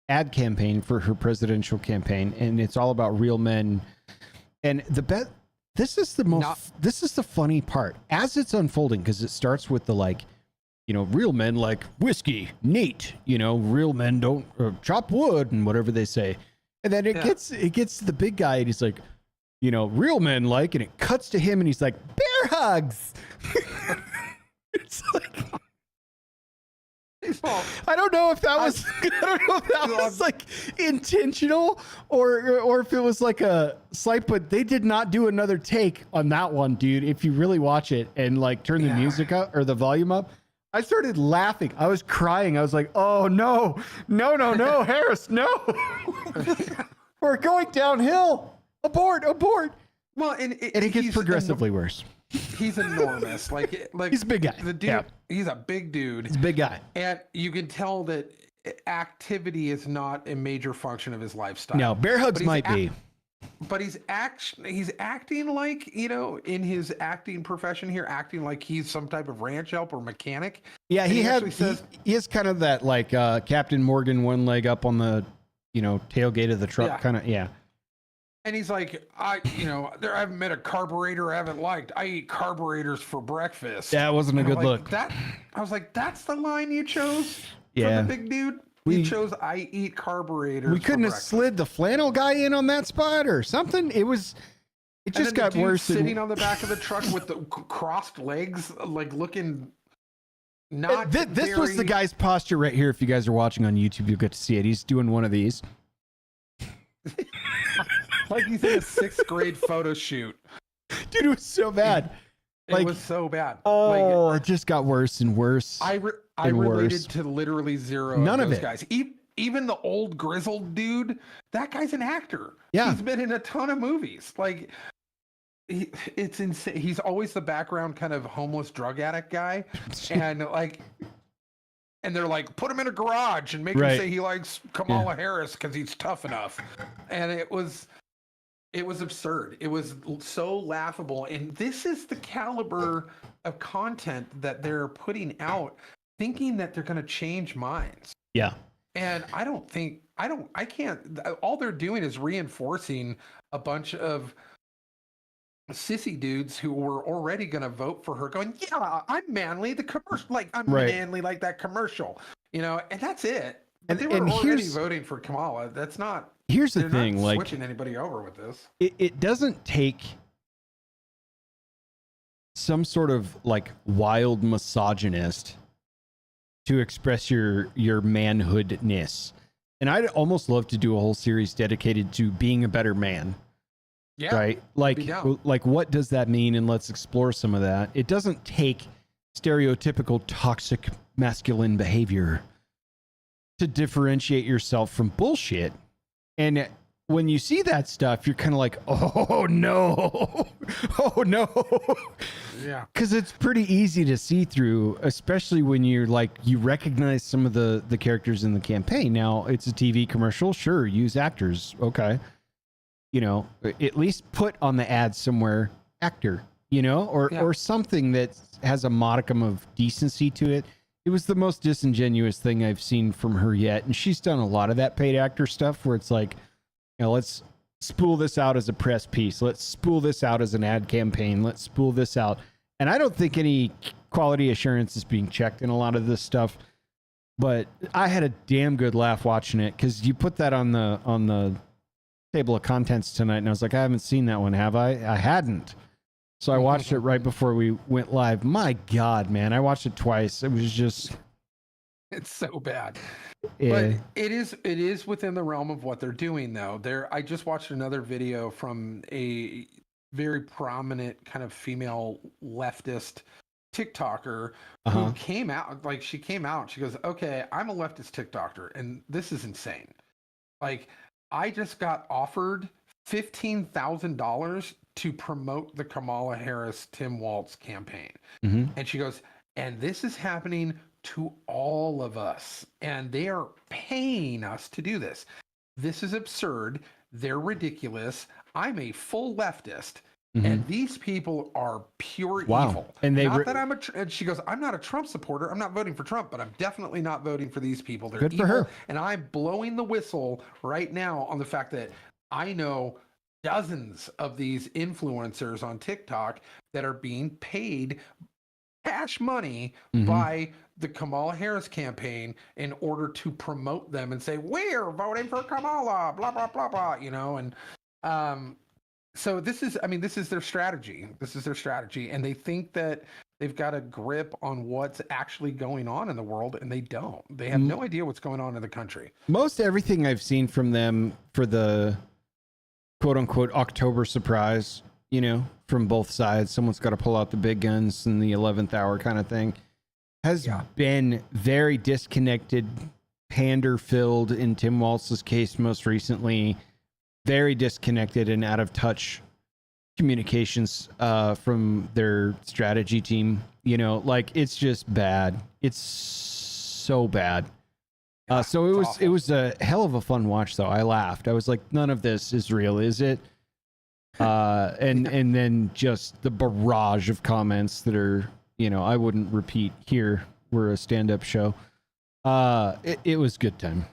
ad campaign for her presidential campaign. And it's all about real men. And this is the this is the funny part as it's unfolding, because it starts with the real men like whiskey, Nate, real men don't chop wood and whatever they say. And then it gets to the big guy and he's like, real men like, and it cuts to him and he's like, bear hugs. It's like, I don't know if that was like intentional or if it was like a slight, but they did not do another take on that one, dude. If you really watch it and like turn the music up or the volume up, I started laughing. I was crying. I was like, oh no, Harris, no. We're going downhill. Abort. Well, and it gets progressively worse. He's enormous. like he's a big guy. The dude, he's a big dude. He's a big guy. And you can tell that activity is not a major function of his lifestyle. No, bear hugs might be. But he's acting like, in his acting profession here, acting like he's some type of ranch help or mechanic. Yeah, And he is kind of that like Captain Morgan, one leg up on the, tailgate of the truck kind of, yeah. And he's like, I haven't met a carburetor I haven't liked. I eat carburetors for breakfast. That wasn't a good look. I was like, that's the line you chose for Yeah. the big dude? You chose, I eat carburetors. We couldn't have slid the flannel guy in on that spot or something. It just got worse. Sitting on the back of the truck with the crossed legs, like looking not. This was the guy's posture right here. If you guys are watching on YouTube, you'll get to see it. He's doing one of these. Like he's in a 6th grade photo shoot. Dude, it was so bad. It was so bad. Oh, it just got worse and worse. I related to literally zero None of those of it. guys. Even the old grizzled dude, that guy's an actor. Yeah. He's been in a ton of movies. Like, it's insane. He's always the background kind of homeless drug addict guy. And they're like, put him in a garage and make him say he likes Kamala Harris because he's tough enough. And it was absurd. It was so laughable. And this is the caliber of content that they're putting out, thinking that they're going to change minds. Yeah. And I can't, all they're doing is reinforcing a bunch of sissy dudes who were already going to vote for her going, yeah, I'm manly, the commercial, like I'm manly like that commercial, and that's it. But they were already voting for Kamala. That's not, here's the thing, like switching anybody over with this. It doesn't take some sort of like wild misogynist to express your manhoodness. And I'd almost love to do a whole series dedicated to being a better man. Yeah. Right? Like what does that mean? And let's explore some of that. It doesn't take stereotypical toxic masculine behavior to differentiate yourself from bullshit. And when you see that stuff, you're kind of like, oh no. Oh no. Yeah. Because it's pretty easy to see through, especially when you're like, you recognize some of the characters in the campaign. Now, it's a TV commercial. Sure, use actors. Okay. At least put on the ad somewhere actor, or something that has a modicum of decency to it. It was the most disingenuous thing I've seen from her yet. And she's done a lot of that paid actor stuff where it's like, let's spool this out as a press piece. Let's spool this out as an ad campaign. Let's spool this out. And I don't think any quality assurance is being checked in a lot of this stuff. But I had a damn good laugh watching it because you put that on the table of contents tonight, and I was like, I haven't seen that one, have I? I hadn't. So I watched it right before we went live. My God, man, I watched it twice. It was just, it's so bad. Yeah. But it is within the realm of what they're doing, though. I just watched another video from a very prominent kind of female leftist TikToker Uh-huh. who came out, like she came out, she goes, okay, I'm a leftist TikToker and this is insane. Like, I just got offered $15,000 to promote the Kamala Harris Tim Walz campaign. Mm-hmm. And she goes, and this is happening to all of us. And they are paying us to do this. This is absurd. They're ridiculous. I'm a full leftist. Mm-hmm. And these people are pure evil. And they not that I'm and she goes, I'm not a Trump supporter. I'm not voting for Trump, but I'm definitely not voting for these people. They're good evil. for her. And I'm blowing the whistle right now on the fact that I know dozens of these influencers on TikTok that are being paid cash money by the Kamala Harris campaign in order to promote them and say, we're voting for Kamala, blah, blah, blah, blah, you know, and so this is their strategy. This is their strategy. And they think that they've got a grip on what's actually going on in the world, and they don't. They have no idea what's going on in the country. Most everything I've seen from them for the quote unquote October surprise, you know, from both sides, someone's got to pull out the big guns in the 11th hour kind of thing, has been very disconnected, pander filled in Tim Walz's case most recently, very disconnected and out of touch communications from their strategy team. You know, like it's just bad. It's so bad. So it was a hell of a fun watch though. I laughed. I was like, none of this is real, is it? And then just the barrage of comments that are, you know, I wouldn't repeat here. We're a stand-up show. It was good time.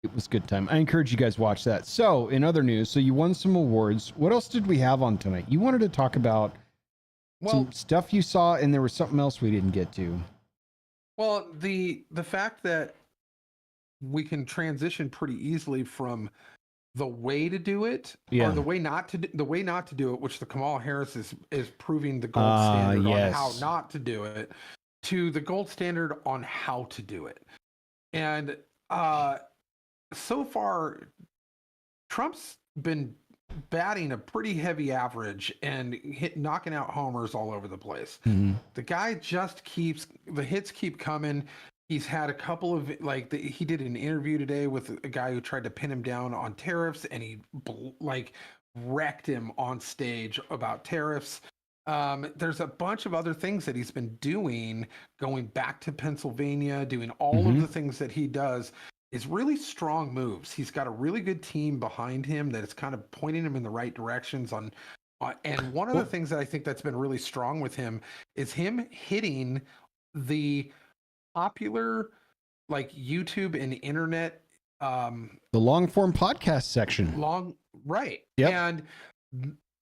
It was good time. I encourage you guys to watch that. So in other news, so you won some awards. What else did we have on tonight? You wanted to talk about some stuff you saw, and there was something else we didn't get to. Well, the fact that we can transition pretty easily from the way to do it, or the way not to do it, which the Kamala Harris is proving the gold standard on how not to do it, to the gold standard on how to do it. And so far, Trump's been batting a pretty heavy average and knocking out homers all over the place. Mm-hmm. The guy just the hits keep coming. He's had a couple of he did an interview today with a guy who tried to pin him down on tariffs, and he wrecked him on stage about tariffs. There's a bunch of other things that he's been doing, going back to Pennsylvania, doing all of the things that he does. Is really strong moves. He's got a really good team behind him that is kind of pointing him in the right directions on and one of the things that I think that's been really strong with him is him hitting the popular YouTube and internet the long form podcast section. Yep. And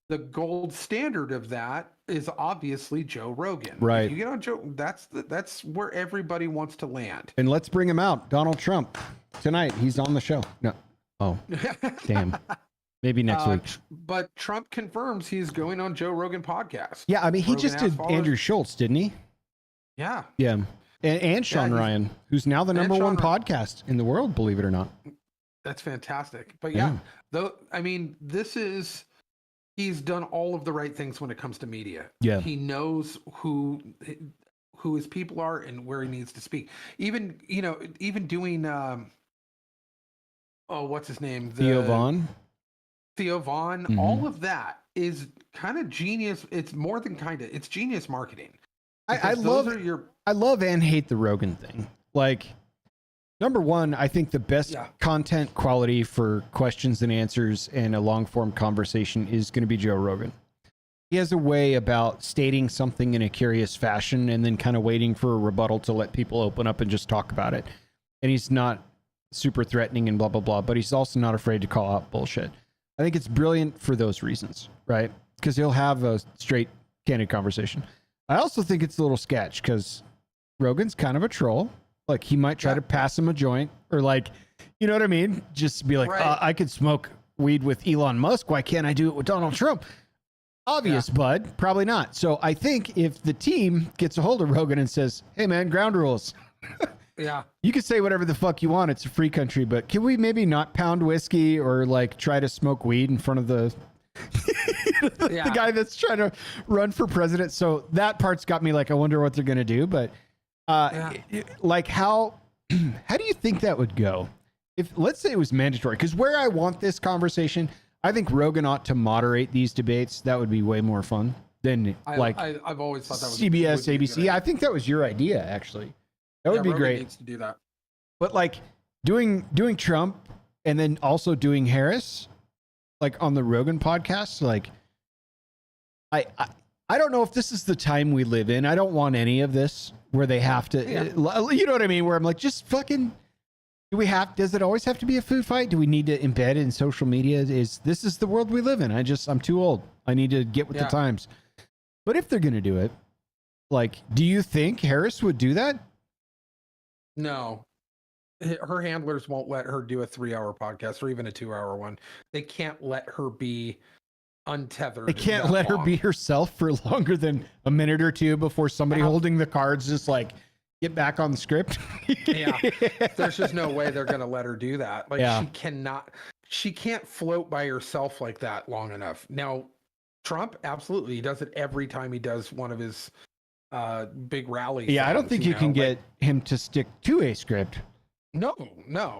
the gold standard of that is obviously Joe Rogan. Right. If you get on Joe, that's where everybody wants to land. And let's bring him out. Donald Trump. Tonight, he's on the show. No. Oh, damn. Maybe next week. But Trump confirms he's going on Joe Rogan podcast. Yeah, I mean, he just did Andrew Schultz, didn't he? Yeah. Yeah. And Sean Ryan, who's now the number one podcast in the world, believe it or not. That's fantastic. But he's done all of the right things when it comes to media. Yeah. He knows who his people are and where he needs to speak. Even doing what's his name? Theo Vaughn. Mm-hmm. All of that is kind of genius. It's more than it's genius marketing. I love and hate the Rogan thing. Like, number one, I think the best content quality for questions and answers and a long form conversation is going to be Joe Rogan. He has a way about stating something in a curious fashion and then kind of waiting for a rebuttal to let people open up and just talk about it. And he's not super threatening and blah, blah, blah, but he's also not afraid to call out bullshit. I think it's brilliant for those reasons, right? Because he'll have a straight, candid conversation. I also think it's a little sketch because Rogan's kind of a troll. Like, he might try to pass him a joint or you know what I mean? Just be like, I could smoke weed with Elon Musk. Why can't I do it with Donald Trump? Obvious, bud. Probably not. So I think if the team gets a hold of Rogan and says, hey, man, ground rules. You can say whatever the fuck you want. It's a free country, but can we maybe not pound whiskey or try to smoke weed in front of the... The guy that's trying to run for president. So that part's got me like, I wonder what they're going to do. But like how do you think that would go? If let's say it was mandatory, because where I want this conversation, I think Rogan ought to moderate these debates. That would be way more fun than I've always thought that was CBS, ABC. I think that was your idea, actually. That would be Rogan great. Needs to do that. But like doing Trump and then also doing Harris, like on the Rogan podcast, like I don't know if this is the time we live in. I don't want any of this where they have to, you know what I mean? Where I'm like, just fucking. Does it always have to be a food fight? Do we need to embed it in social media? This is the world we live in. I'm too old. I need to get with the times. But if they're going to do it, like, do you think Harris would do that? No. Her handlers won't let her do a 3-hour podcast or even a 2-hour one. They can't let her be untethered. They can't let her be herself for longer than a minute or two before somebody holding the cards just like, get back on the script. There's just no way they're going to let her do that. Like she can't float by herself like that long enough. Now, Trump, absolutely. He does it every time he does one of his big rallies. Yeah, I don't think you can get him to stick to a script. No.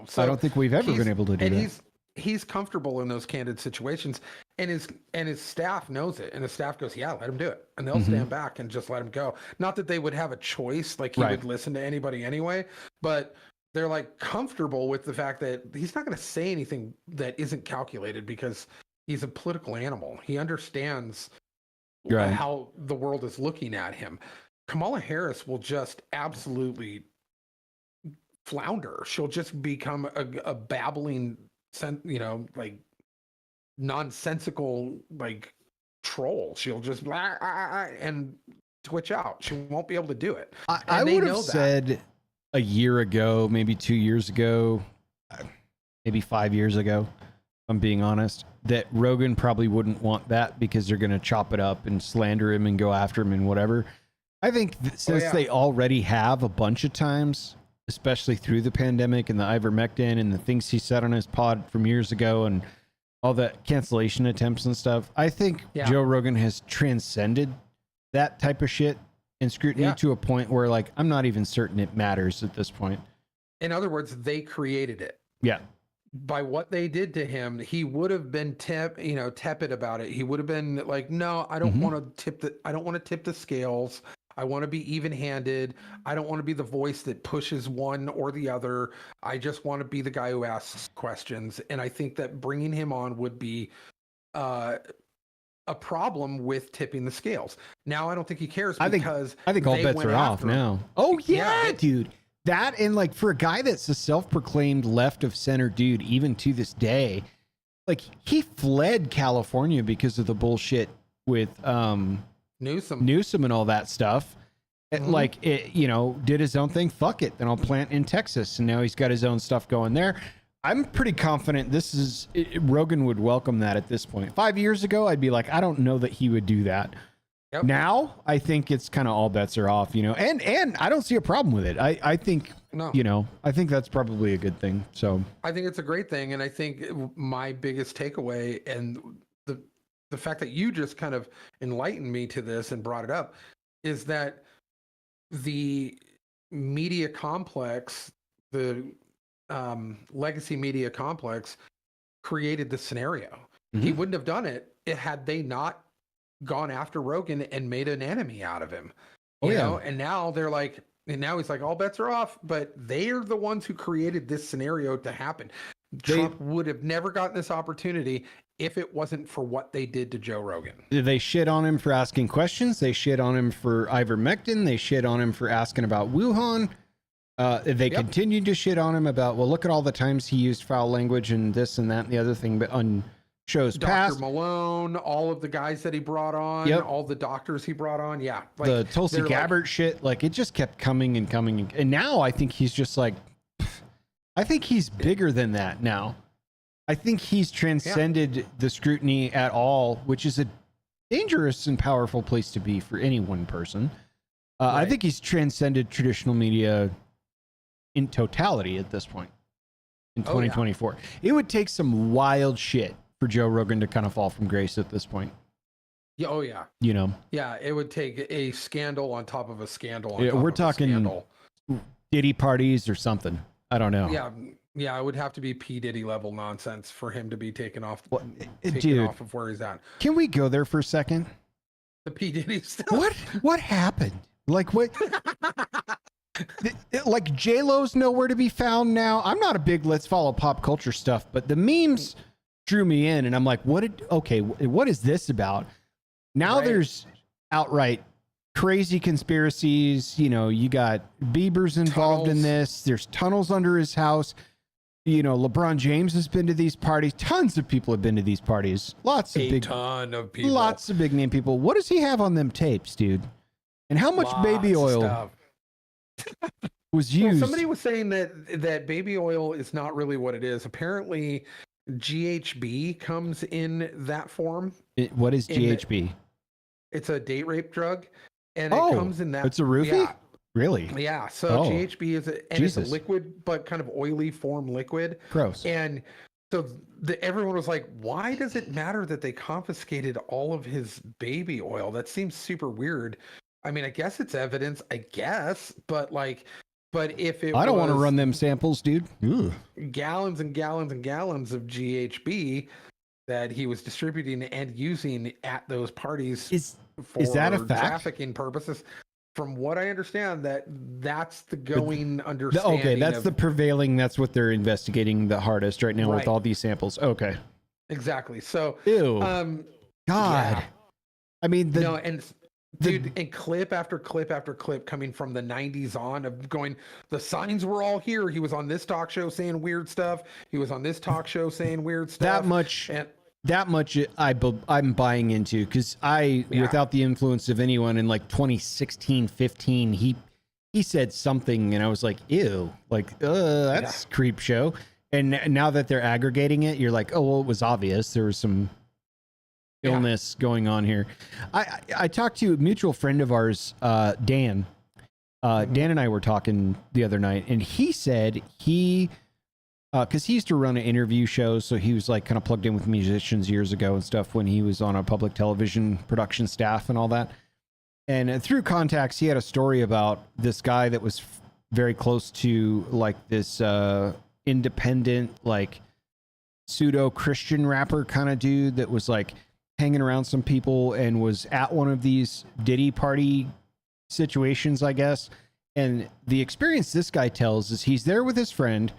So I don't think we've ever been able to do that. He's comfortable in those candid situations, and his staff knows it, and the staff goes, yeah, let him do it, and they'll stand back and just let him go. Not that they would have a choice, like he would listen to anybody anyway, but they're like comfortable with the fact that he's not going to say anything that isn't calculated because he's a political animal. He understands how the world is looking at him. Kamala Harris will just absolutely flounder. She'll just become a babbling, like nonsensical, like troll. She'll just and twitch out. She won't be able to do it. I would have said a year ago, maybe 2 years ago, maybe 5 years ago, if I'm being honest, that Rogan probably wouldn't want that because they're going to chop it up and slander him and go after him and whatever. I think since they already have a bunch of times, especially through the pandemic and the ivermectin and the things he said on his pod from years ago and all the cancellation attempts and stuff, I think Joe Rogan has transcended that type of shit and scrutiny to a point where, like, I'm not even certain it matters at this point. In other words, they created it. Yeah. By what they did to him, he would have been tepid about it. He would have been like, no, I don't want to tip the scales. I want to be even-handed. I don't want to be the voice that pushes one or the other. I just want to be the guy who asks questions. And I think that bringing him on would be a problem with tipping the scales. Now, I don't think he cares because I think all bets are off now. Oh, yeah, dude. That, and like for a guy that's a self-proclaimed left of center dude, even to this day, like he fled California because of the bullshit with Newsom and all that stuff. Like it, did his own thing. Fuck it, then I'll plant in Texas, and now he's got his own stuff going there. I'm pretty confident Rogan would welcome that at this point. 5 years ago, I'd be like, I don't know that he would do that. Yep. Now, I think it's kind of all bets are off, and I don't see a problem with it. I think, I think that's probably a good thing. So I think it's a great thing. And I think my biggest takeaway and the fact that you just kind of enlightened me to this and brought it up is that the media complex, the legacy media complex created the scenario. He wouldn't have done it had they not gone after Rogan and made an enemy out of him. You know, and now they're like, and now he's like, all bets are off, but they're the ones who created this scenario to happen. Trump would have never gotten this opportunity if it wasn't for what they did to Joe Rogan. They shit on him for asking questions. They shit on him for ivermectin. They shit on him for asking about Wuhan. They continued to shit on him about, well, look at all the times he used foul language and this and that and the other thing, but on shows past. Dr. Malone, all of the guys that he brought on, all the doctors he brought on. Yeah. Like, the Tulsi Gabbard shit, like it just kept coming and coming. And now I think he's just like, I think he's bigger than that now. I think he's transcended the scrutiny at all, which is a dangerous and powerful place to be for any one person. I think he's transcended traditional media in totality at this point in 2024. It would take some wild shit for Joe Rogan to kind of fall from grace at this point. Yeah, oh yeah. You know, Yeah, it would take a scandal on top of a scandal on Yeah, top we're of a talking- scandal. Diddy parties or something. I don't know. Yeah, it would have to be P. Diddy level nonsense for him to be taken off Dude, off of where he's at. can we go there for a second? The P. Diddy stuff. What happened? Like what? Like J-Lo's nowhere to be found now. I'm not a big let's follow pop culture stuff, but the memes drew me in, and I'm like, what is this about? Now Right. there's outright crazy conspiracies. You know, you got Bieber's involved in Tunnels. this. There's tunnels under his house. You know, LeBron James has been to these parties. Tons of people have been to these parties. Lots of big name people. What does he have on them tapes, dude? And how much baby Lots of oil stuff. was Well, used? somebody was saying that baby oil is not really what it is. Apparently, GHB comes in that form. What is in the- GHB? It's a date rape drug, and Oh, it comes in that. it's a roofie? Really? Yeah. So Oh, GHB is it's a Jesus. liquid, but kind of oily form liquid. Gross. And so everyone was like, why does it matter that they confiscated all of his baby oil? That seems super weird. I mean, I guess it's evidence, but if it I don't want to was run them samples, dude. Ugh. gallons and gallons and gallons of GHB that he was distributing and using at those parties Is for that a fact? trafficking purposes. From what I understand, that's the going understanding. okay? That's of, the prevailing. That's what they're investigating the hardest right now with Right. all these samples. Okay. exactly. So, Ew. God, God. I mean, no, and dude, and clip after clip after clip coming from the 90s on of going, the signs were all here. He was on this talk show saying weird stuff. He was on this talk show saying weird stuff. that much I'm buying into, because without the influence of anyone in like 2016, 15, he said something and I was like, ew, like, that's creep show. And now that they're aggregating it, you're like, oh, well, it was obvious. There was some illness going on here. I talked to a mutual friend of ours, Dan. Dan and I were talking the other night, and he said because he used to run an interview show, so he was like kind of plugged in with musicians years ago and stuff when he was on a public television production staff and all that. And through contacts, he had a story about this guy that was very close to like this independent, like pseudo Christian rapper kind of dude that was like hanging around some people and was at one of these Diddy party situations, I guess. And the experience this guy tells is he's there with his friend,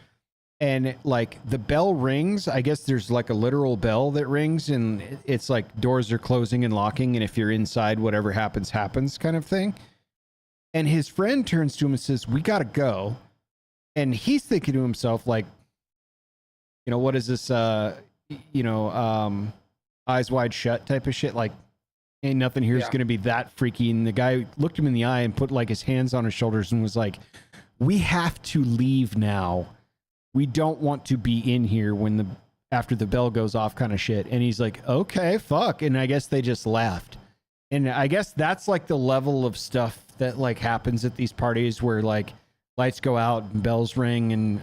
and like the bell rings. I guess there's like a literal bell that rings, and it's like doors are closing and locking, and if you're inside, whatever happens kind of thing. And his friend turns to him and says, "We gotta go." And he's thinking to himself, like, you know, what is this eyes wide shut type of shit? Like, ain't nothing here is gonna be that freaky. And the guy looked him in the eye and put like his hands on his shoulders and was like, "We have to leave now. We don't want to be in here after the bell goes off," kind of shit. And he's like, "Okay, fuck." And I guess they just left. And I guess that's like the level of stuff that like happens at these parties where like lights go out and bells ring and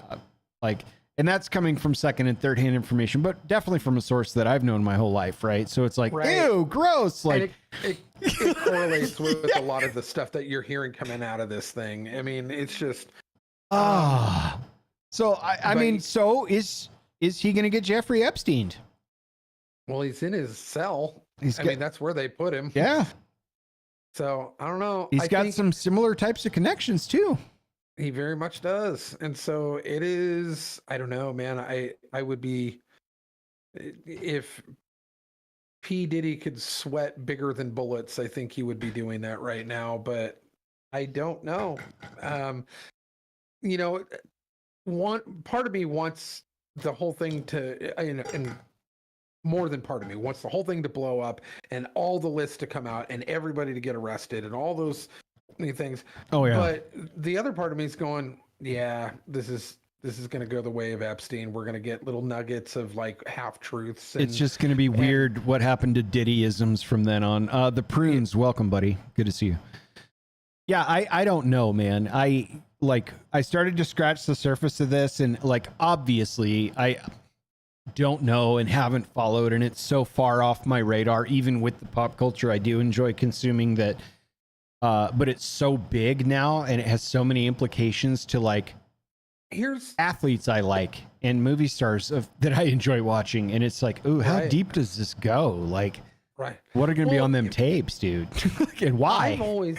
and that's coming from second and third hand information, but definitely from a source that I've known my whole life, right? So it's like, ew, gross. Like and it correlates with a lot of the stuff that you're hearing coming out of this thing. I mean, it's just So I mean, so is he going to get Jeffrey Epstein? Well, he's in his cell. I mean, that's where they put him. Yeah. So I don't know. He's got some similar types of connections too. He very much does. And so it is, I don't know, man. I would be, if P. Diddy could sweat bigger than bullets, I think he would be doing that right now, but I don't know. You know, one part of me wants the whole thing to, and more than part of me wants the whole thing to blow up and all the lists to come out and everybody to get arrested and all those things. Oh yeah. But the other part of me is going, yeah, this is going to go the way of Epstein. We're going to get little nuggets of like half truths. It's just going to be weird what happened to Diddyisms from then on. The Prunes, welcome, buddy. Good to see you. Yeah, I don't know, man. I started to scratch the surface of this, and like obviously don't know and haven't followed, and it's so far off my radar, even with the pop culture I do enjoy consuming that. But it's so big now, and it has so many implications to like Here's athletes I like and movie stars that I enjoy watching, and it's like, ooh, how Right. deep does this go? Like, right. what are going to be Well, on them tapes, dude? And why? I've always,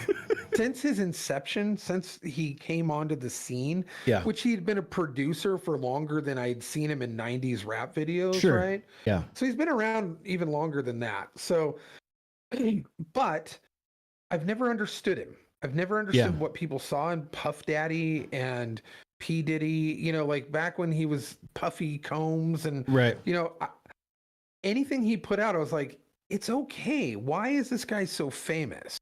since his inception, since he came onto the scene, Yeah. which he'd been a producer for longer than I'd seen him in 90s rap videos, Sure. right? Yeah. So he's been around even longer than that. So, but I've never understood him. I've never understood what people saw in Puff Daddy and P. Diddy, you know, like back when he was Puffy Combs and, Right. you know, anything he put out, I was like, it's okay. Why is this guy so famous?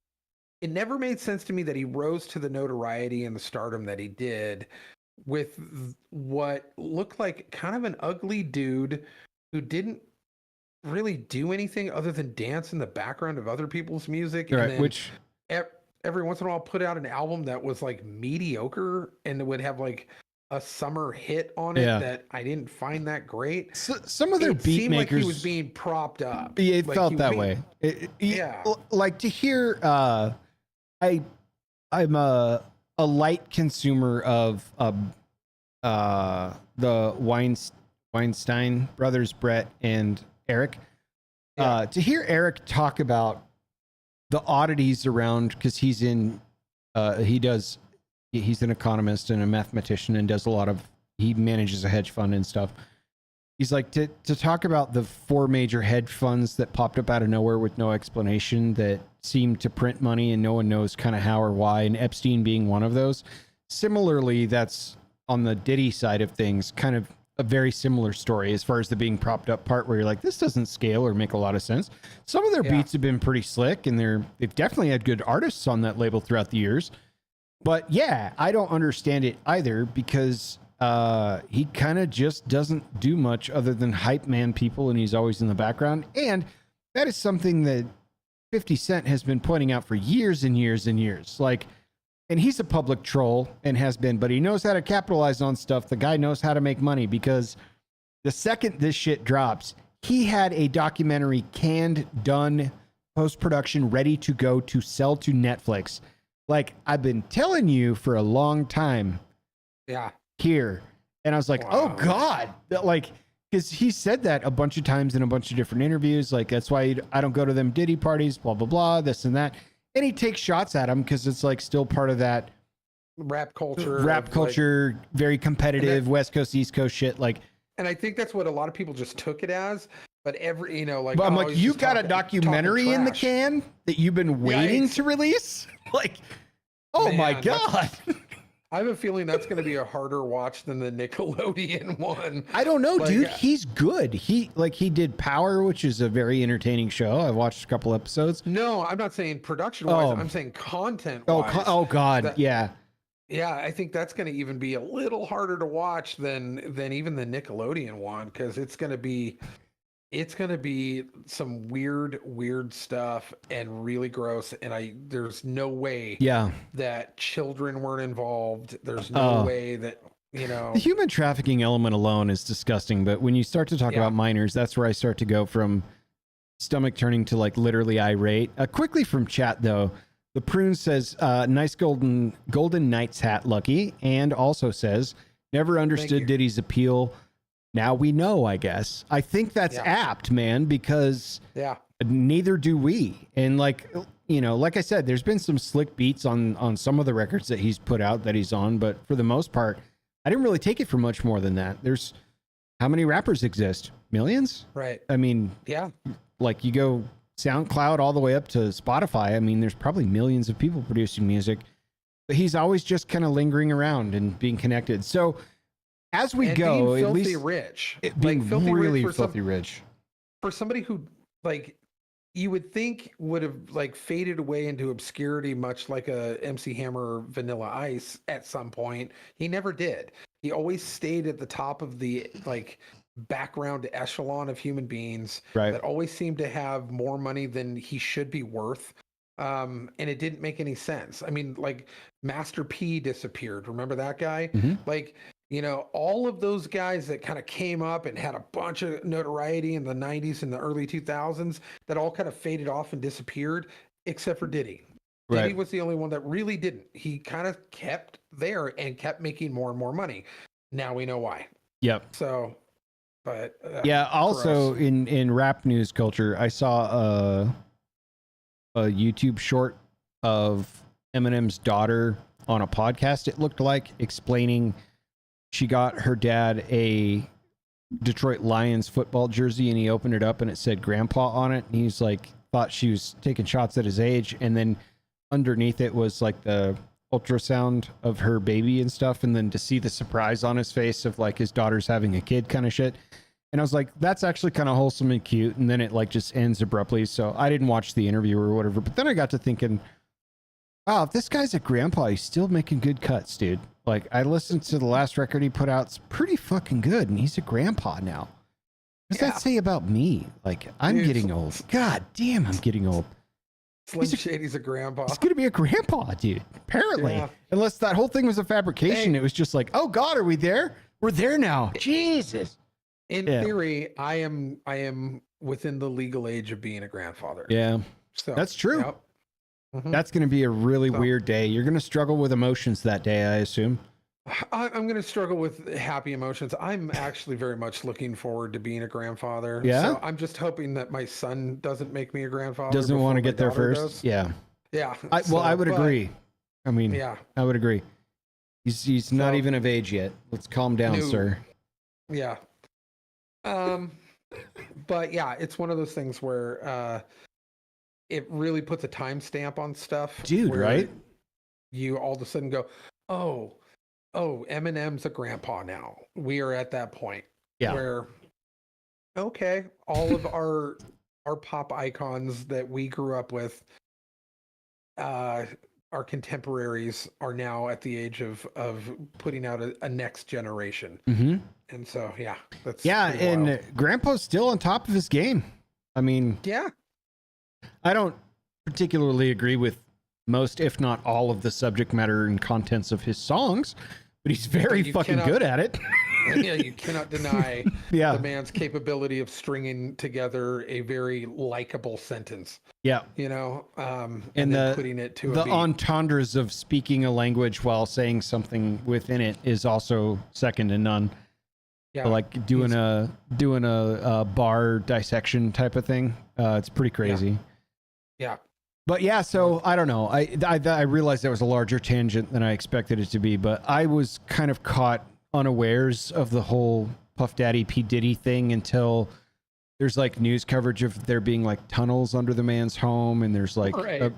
It never made sense to me that he rose to the notoriety and the stardom that he did with what looked like kind of an ugly dude who didn't really do anything other than dance in the background of other people's music. Right. And then Which, every once in a while put out an album that was like mediocre and it would have like a summer hit on it Yeah. that I didn't find that great. some of their It beat seemed like makers he was being propped up. Yeah, it Like felt he that was way. Yeah. Like to hear. I'm a light consumer of the Weinstein brothers, Brett and Eric. Yeah. To hear Eric talk about the oddities around, because he's in, he's an economist and a mathematician and does a lot of, he manages a hedge fund and stuff. He's like, to talk about the 4 major hedge funds that popped up out of nowhere with no explanation that seem to print money and no one knows kind of how or why, and Epstein being one of those. Similarly, that's on the Diddy side of things, kind of a very similar story as far as the being propped up part, where you're like, this doesn't scale or make a lot of sense. Some of their Yeah. beats have been pretty slick, and they've definitely had good artists on that label throughout the years. But yeah, I don't understand it either, because he kind of just doesn't do much other than hype man people, and he's always in the background. And that is something that 50 Cent has been pointing out for years and years and years. Like, and he's a public troll and has been, but he knows how to capitalize on stuff. The guy knows how to make money, because the second this shit drops, he had a documentary canned, done, post-production, ready to go to sell to Netflix. Like, I've been telling you for a long time Yeah. here. And I was like, oh Wow. God. Like, because he said that a bunch of times in a bunch of different interviews. Like, that's why I don't go to them Diddy parties, blah, blah, blah, this and that. And he takes shots at him because it's like still part of that Rap culture. rap of, culture, very competitive, And West Coast, East Coast shit. Like, and I think that's what a lot of people just took it as. But every, you know, like, but I'm oh, like, he's you just got a talking documentary in the trash. can that you've been waiting it's- to release? Like, oh my Man, that's- God. I have a feeling that's going to be a harder watch than the Nickelodeon one. I don't know, Like, dude. He's good. He did Power, which is a very entertaining show. I watched a couple episodes. No, I'm not saying production wise. Oh. I'm saying content Oh, wise. oh God, that- yeah. Yeah, I think that's going to even be a little harder to watch than even the Nickelodeon one, because it's going to be some weird stuff and really gross. And there's no way Yeah. that children weren't involved. There's no Oh. way that, you know. The human trafficking element alone is disgusting, but when you start to talk Yeah. about minors, that's where I start to go from stomach turning to like literally irate. Quickly from chat though, the Prune says, nice golden Knights hat, Lucky, and also says, never understood you. Diddy's appeal. Now we know, I guess. I think that's Yeah. apt, man, because Yeah. neither do we. And like, you know, like I said, there's been some slick beats on some of the records that he's put out that he's on, but for the most part, I didn't really take it for much more than that. There's how many rappers exist? Millions? Right. I mean, Yeah. like you go SoundCloud all the way up to Spotify. I mean, there's probably millions of people producing music, but he's always just kind of lingering around and being connected. So as we And go, being at filthy least rich. being Like, filthy really rich for filthy rich. for somebody who, like, you would think would have like faded away into obscurity, much like a MC Hammer or Vanilla Ice at some point. He never did. He always stayed at the top of the like background echelon of human beings Right. that always seemed to have more money than he should be worth. And it didn't make any sense. I mean, like Master P disappeared. Remember that guy? Mhm. Like You know, all of those guys that kind of came up and had a bunch of notoriety in the 90s and the early 2000s that all kind of faded off and disappeared, except for Diddy. Diddy Right. was the only one that really didn't. He kind of kept there and kept making more and more money. Now we know why. Yep. So, but Yeah. Also, gross. in rap news culture, I saw a YouTube short of Eminem's daughter on a podcast. It looked like explaining she got her dad a Detroit Lions football jersey, and he opened it up and it said "Grandpa" on it. And he's like, thought she was taking shots at his age, and then underneath it was like the ultrasound of her baby and stuff, and then to see the surprise on his face of like his daughter's having a kid kind of shit. And I was like, that's actually kind of wholesome and cute. And then it like just ends abruptly. So I didn't watch the interview or whatever. But then I got to thinking, wow, if this guy's a grandpa, he's still making good cuts, dude. Like, I listened to the last record he put out. It's pretty fucking good. And he's a grandpa now. What does Yeah. that say about me? Like, I'm Dude, getting old. God damn, I'm getting old. Slim Shady's a grandpa. He's going to be a grandpa, dude. Apparently. Yeah. Unless that whole thing was a fabrication. Hey. It was just like, oh, God, are we there? We're there now. Jesus. In Yeah. theory, I am within the legal age of being a grandfather. Yeah. So That's true. yep. Mhm. That's going to be a really So- weird day. You're going to struggle with emotions that day, I assume. I'm going to struggle with happy emotions. I'm actually very much looking forward to being a grandfather. Yeah? So I'm just hoping that my son doesn't make me a grandfather. Doesn't before want to my get there daughter first. does. Yeah. Yeah. Well, I would but, agree. I mean, Yeah. I would agree. He's not So- even of age yet. Let's calm down, No. sir. Yeah. But yeah, it's one of those things where it really puts a timestamp on stuff. Dude, where right? You all of a sudden go, oh, Eminem's a grandpa now. We are at that point. Yeah. Where, okay, all of our pop icons that we grew up with, our contemporaries are now at the age of putting out a next generation. Mm-hmm. And so, yeah, that's Yeah, pretty and wild. Grandpa's still on top of his game. I mean, Yeah. I don't particularly agree with most, if not all, of the subject matter and contents of his songs, but he's very you fucking cannot- good at it. Yeah, you cannot deny Yeah. the man's capability of stringing together a very likable sentence, Yeah. you know, and And then the- putting it to The a beat. entendres of speaking a language while saying something within it is also second to none. Yeah, So, like doing a bar dissection type of thing. It's pretty crazy. yeah. But yeah, so I don't know. I realized that was a larger tangent than I expected it to be, but I was kind of caught unawares of the whole Puff Daddy P Diddy thing until there's like news coverage of there being like tunnels under the man's home, and there's like Right.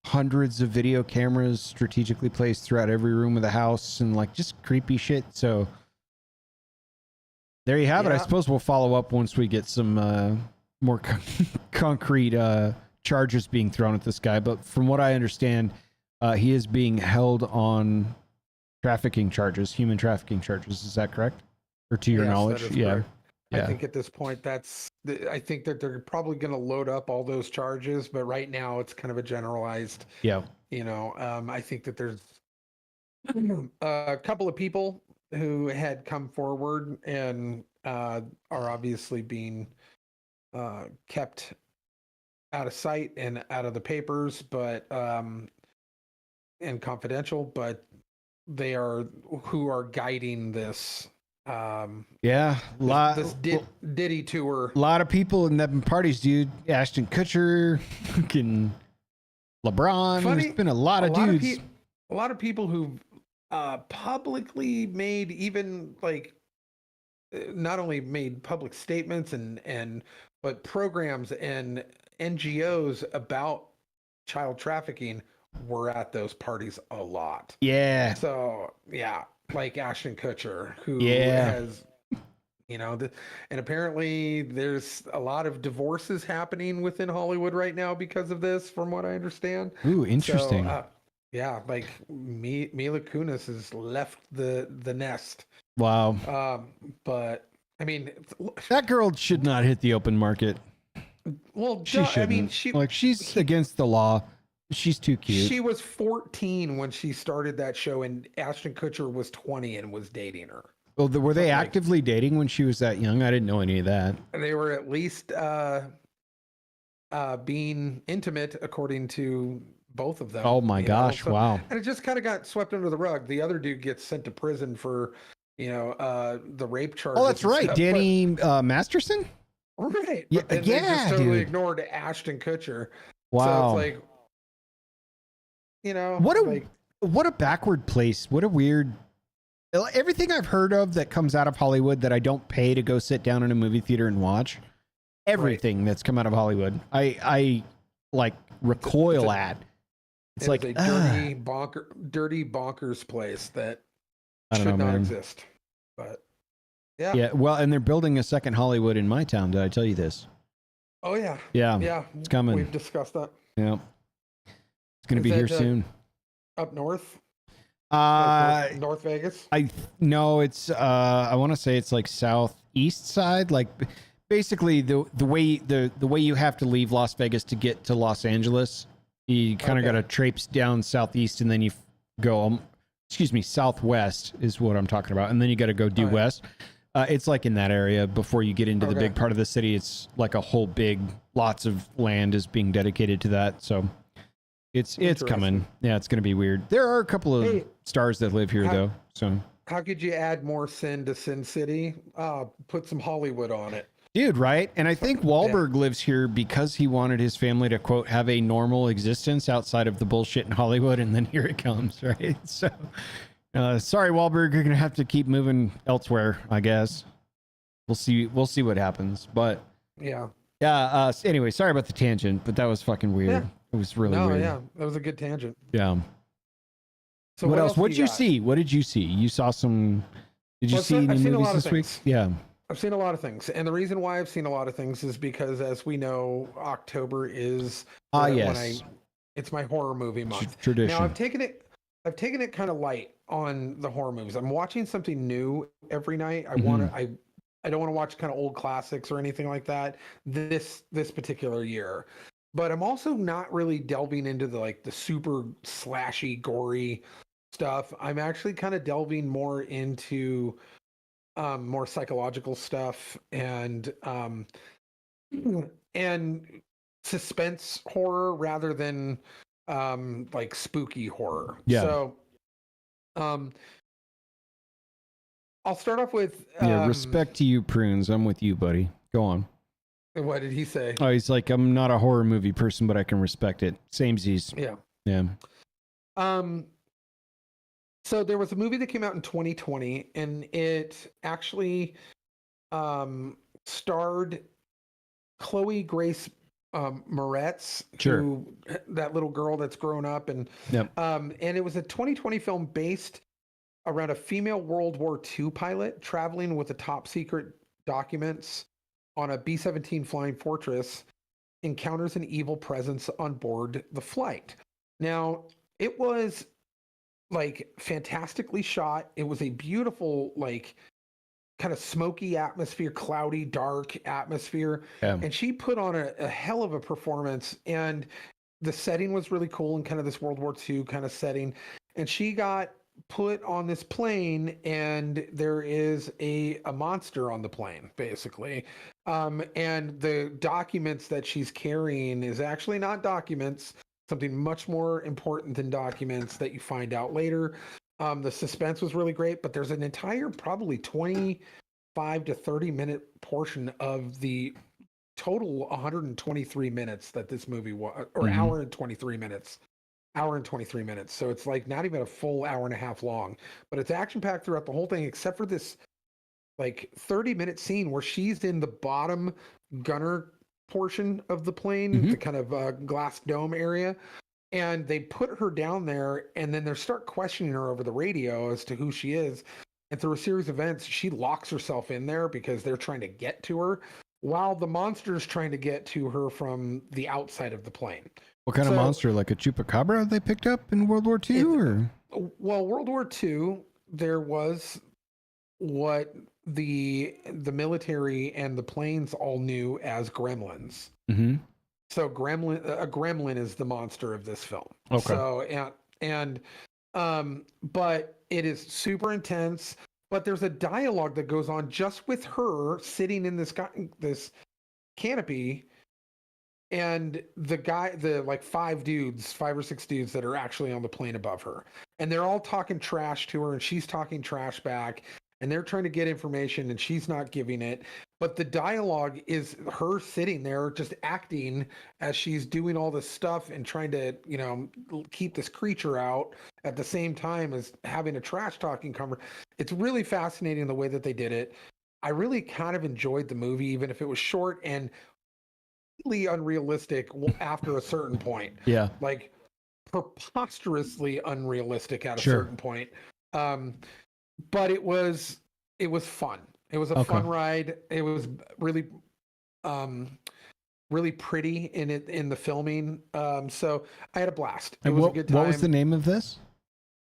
hundreds of video cameras strategically placed throughout every room of the house, and like just creepy shit. So there you have it. I Yeah. suppose we'll follow up once we get some more concrete charges being thrown at this guy. But from what I understand, he is being held on trafficking charges, human trafficking charges. Is that correct? Or to your Yes, that knowledge? is Yeah. correct. I Yeah. think at this point, I think that they're probably going to load up all those charges, but right now it's kind of a generalized, Yeah. you know, I think that there's a couple of people who had come forward and are obviously being kept out of sight and out of the papers, but and confidential, but they are who are guiding this Yeah. this Diddy tour. Lot of people in them parties, dude. Ashton Kutcher, fucking LeBron. Funny, There's been a lot of dudes. A lot of people who publicly made even like not only made public statements but programs and NGOs about child trafficking were at those parties a lot. Yeah. So yeah, like Ashton Kutcher, who Yeah. has, you know, and apparently there's a lot of divorces happening within Hollywood right now because of this, from what I understand. Ooh, interesting. So, yeah, like Mila Kunis has left the nest. Wow. But I mean, That girl should not hit the open market. well, She shouldn't. I mean, she's against the law. She's too cute. she was 14 when she started that show, and Ashton Kutcher was 20 and was dating her. Well, were they Like- actively dating when she was that young? I didn't know any of that. They were at least being intimate, according to both of them. Oh my gosh! So- Wow. And it just kind of got swept under the rug. The other dude gets sent to prison for, the rape charges. Oh, that's and right, stuff, Danny Masterson. but- right. Yeah, But then they yeah, just totally dude. ignored Ashton Kutcher. Wow. So it's like, What a backward place. What a weird. Everything I've heard of that comes out of Hollywood that I don't pay to go sit down in a movie theater and watch. Everything that's come out of Hollywood, I like recoil at. It's like a dirty bonkers place that I don't should know, not man. exist. But yeah. Yeah, well, and they're building a second Hollywood in my town. Did I tell you this? Oh yeah. Yeah, Yeah. it's coming. We've discussed that. Yeah, it's gonna Is be here that, soon. Up north. North Vegas. No, it's I want to say it's like southeast side, like basically the way you have to leave Las Vegas to get to Los Angeles. You kind of got to traipse down southeast, and then you go southwest is what I'm talking about, and then you got to go due west. It's like in that area before you get into the big part of the city. It's like a whole big, lots of land is being dedicated to that. So it's coming. Yeah, it's going to be weird. There are a couple of stars that live here though. So how could you add more sin to Sin City? Put some Hollywood on it. Dude, right? And I think Wahlberg lives here because he wanted his family to, quote, have a normal existence outside of the bullshit in Hollywood, and then here it comes, right? So, sorry, Wahlberg, you're going to have to keep moving elsewhere, I guess. We'll see what happens. But, yeah. Anyway, sorry about the tangent, but that was fucking weird. Yeah. It was really weird. Yeah, that was a good tangent. Yeah. So what else? do What'd you got? see? What did you see? You saw some... Did you see any I've seen a movies lot of this week? things. Yeah. I've seen a lot of things, and the reason why I've seen a lot of things is because, as we know, October is Yes. it's my horror movie month. Tradition. Now I've taken it kind of light on the horror movies. I'm watching something new every night. I don't want to watch kind of old classics or anything like that this particular year. But I'm also not really delving into the super slashy, gory stuff. I'm actually kind of delving more into more psychological stuff and suspense horror rather than like spooky horror. Yeah. So I'll start off with respect to you, Prunes. I'm with you, buddy. Go on. What did he say? Oh, he's like, I'm not a horror movie person, but I can respect it. Samesies. Yeah. Yeah. So there was a movie that came out in 2020, and it actually starred Chloe Grace Moretz, Sure. that little girl that's grown up, and and it was a 2020 film based around a female World War II pilot traveling with the top secret documents on a B-17 Flying Fortress, encounters an evil presence on board the flight. Now, it was fantastically shot. It was a beautiful, kind of smoky atmosphere, cloudy, dark atmosphere. Yeah. And she put on a hell of a performance. And the setting was really cool and kind of this World War II kind of setting. And she got put on this plane, and there is a monster on the plane, basically. And the documents that she's carrying is actually not documents, something much more important than documents that you find out later. The suspense was really great, but there's an entire probably 25 to 30 minute portion of the total 123 minutes that this movie was, or hour and 23 minutes. So it's not even a full hour and a half long, but it's action packed throughout the whole thing, except for this 30-minute scene where she's in the bottom gunner portion of the plane, the kind of glass dome area. And they put her down there, and then they start questioning her over the radio as to who she is. And through a series of events, she locks herself in there because they're trying to get to her, while the monster's trying to get to her from the outside of the plane. What kind of monster? Like a chupacabra they picked up in World War II? Well, World War II, there was what the military and the planes all knew as gremlins. Mm-hmm. So a gremlin is the monster of this film. Okay. So but it is super intense. but there's a dialogue that goes on just with her sitting in this canopy, and the like five or six dudes that are actually on the plane above her, and they're all talking trash to her, and she's talking trash back, and they're trying to get information, and she's not giving it. But the dialogue is her sitting there just acting as she's doing all this stuff and trying to, keep this creature out at the same time as having a trash talking conversation. It's really fascinating the way that they did it. I really kind of enjoyed the movie, even if it was short and completely unrealistic after a certain point. Yeah. Like preposterously unrealistic at a Sure. certain point. But it was fun. It was a fun ride. It was really really pretty in the filming. So I had a blast. It was a good time. What was the name of this?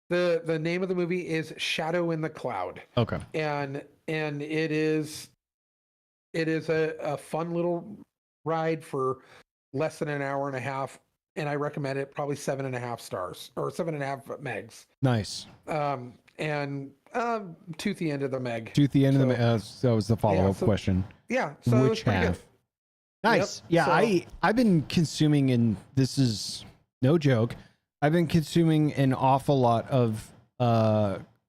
The name of the movie is Shadow in the Cloud. Okay. And it is a fun little ride for less than an hour and a half, and I recommend it. Probably 7.5 stars or 7.5 megs. Nice. And tooth the end of the meg. Tooth the end of the meg. That was the follow-up so, question. Yeah. So Which it was pretty half? good. Nice. Yep, Yeah, so, I've been consuming, and this is no joke, I've been consuming an awful lot of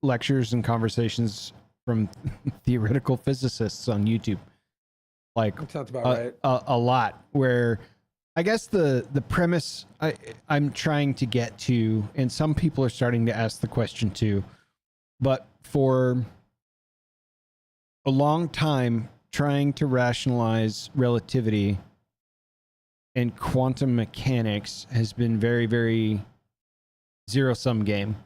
lectures and conversations from theoretical physicists on YouTube. Like that sounds about right. A lot, where I guess the premise I'm trying to get to, and some people are starting to ask the question too, but for a long time, trying to rationalize relativity and quantum mechanics has been very, very zero-sum game.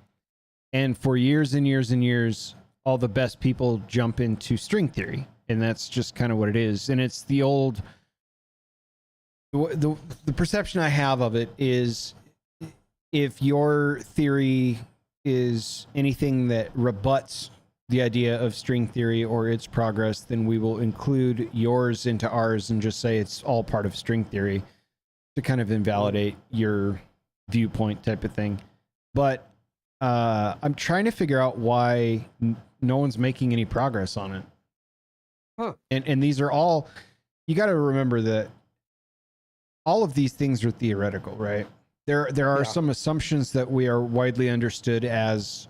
And for years and years and years, all the best people jump into string theory, and that's just kind of what it is. And it's the old... The perception I have of it is, if your theory is anything that rebuts the idea of string theory or its progress, then we will include yours into ours and just say it's all part of string theory to kind of invalidate your viewpoint type of thing. But I'm trying to figure out why no one's making any progress on it. Huh. And these are all, you got to remember that all of these things are theoretical, right? There are some assumptions that we are widely understood as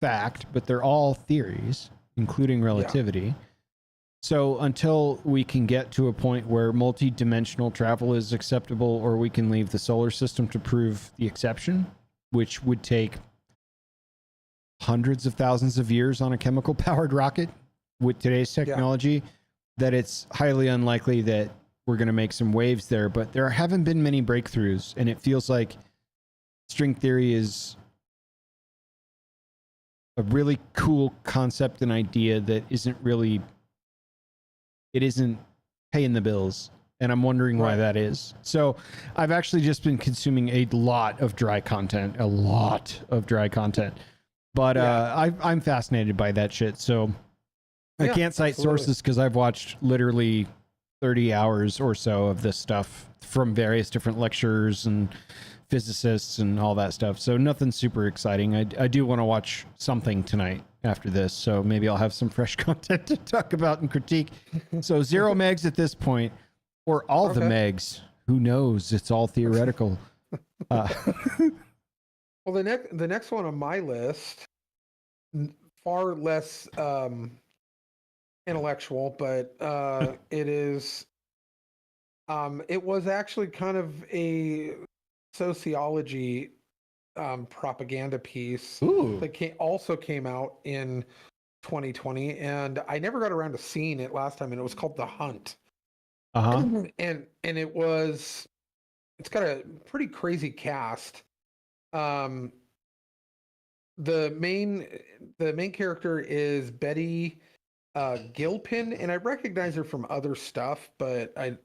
fact, but they're all theories, including relativity. Yeah. So until we can get to a point where multi-dimensional travel is acceptable, or we can leave the solar system to prove the exception, which would take hundreds of thousands of years on a chemical powered rocket with today's technology, that it's highly unlikely that we're going to make some waves there. But there haven't been many breakthroughs, and it feels like string theory is a really cool concept and idea that isn't paying the bills. And I'm wondering why that is. So I've actually just been consuming a lot of dry content. But I'm fascinated by that shit. So I can't cite sources because I've watched literally 30 hours or so of this stuff from various different lecturers and physicists and all that stuff. So nothing super exciting. I do want to watch something tonight after this, so maybe I'll have some fresh content to talk about and critique. So 0 megs at this point, or all the megs. Who knows? It's all theoretical. Well, the next one on my list, far less intellectual, but it is. It was actually kind of a sociology propaganda piece that also came out in 2020, and I never got around to seeing it last time, and it was called The Hunt. And it's got a pretty crazy cast. The main character is Betty Gilpin, and I recognize her from other stuff, but I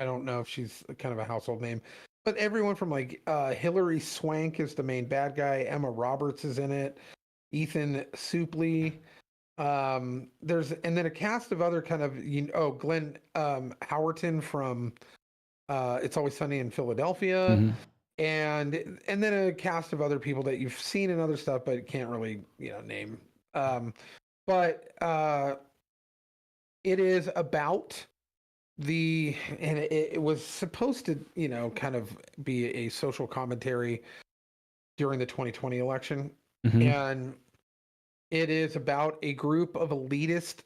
don't know if she's kind of a household name. But everyone from like Hilary Swank is the main bad guy. Emma Roberts is in it. Ethan Suplee. There's and then a cast of other kind of Glenn Howerton from It's Always Sunny in Philadelphia, and then a cast of other people that you've seen in other stuff but can't really name. but it is about and it was supposed to, kind of be a social commentary during the 2020 election. Mhm. And it is about a group of elitist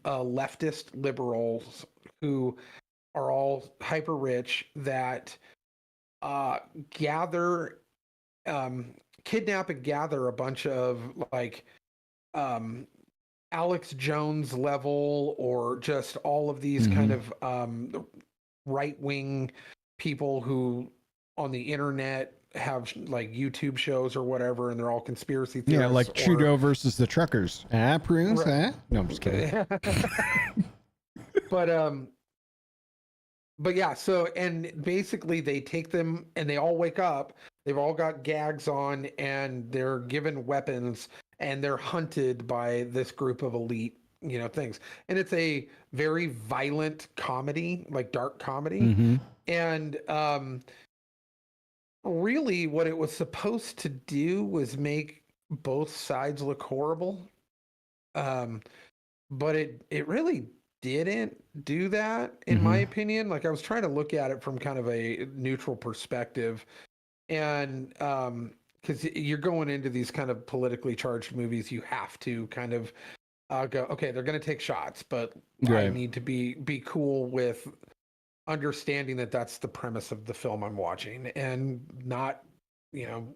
leftist liberals who are all hyper rich that gather, kidnap and gather a bunch of like Alex Jones level, or just all of these kind of right wing people who on the internet have like YouTube shows or whatever, and they're all conspiracy theorists. Yeah, like Trudeau versus the truckers. Prunes, No, I'm just kidding. But yeah, so, and basically they take them and they all wake up, they've all got gags on, and they're given weapons, and they're hunted by this group of elite, things. And it's a very violent comedy, like dark comedy. And really what it was supposed to do was make both sides look horrible. But it really didn't do that, in my opinion. Like, I was trying to look at it from kind of a neutral perspective, and because you're going into these kind of politically charged movies, you have to kind of go, okay, they're going to take shots, but I need to be cool with understanding that that's the premise of the film I'm watching, and not,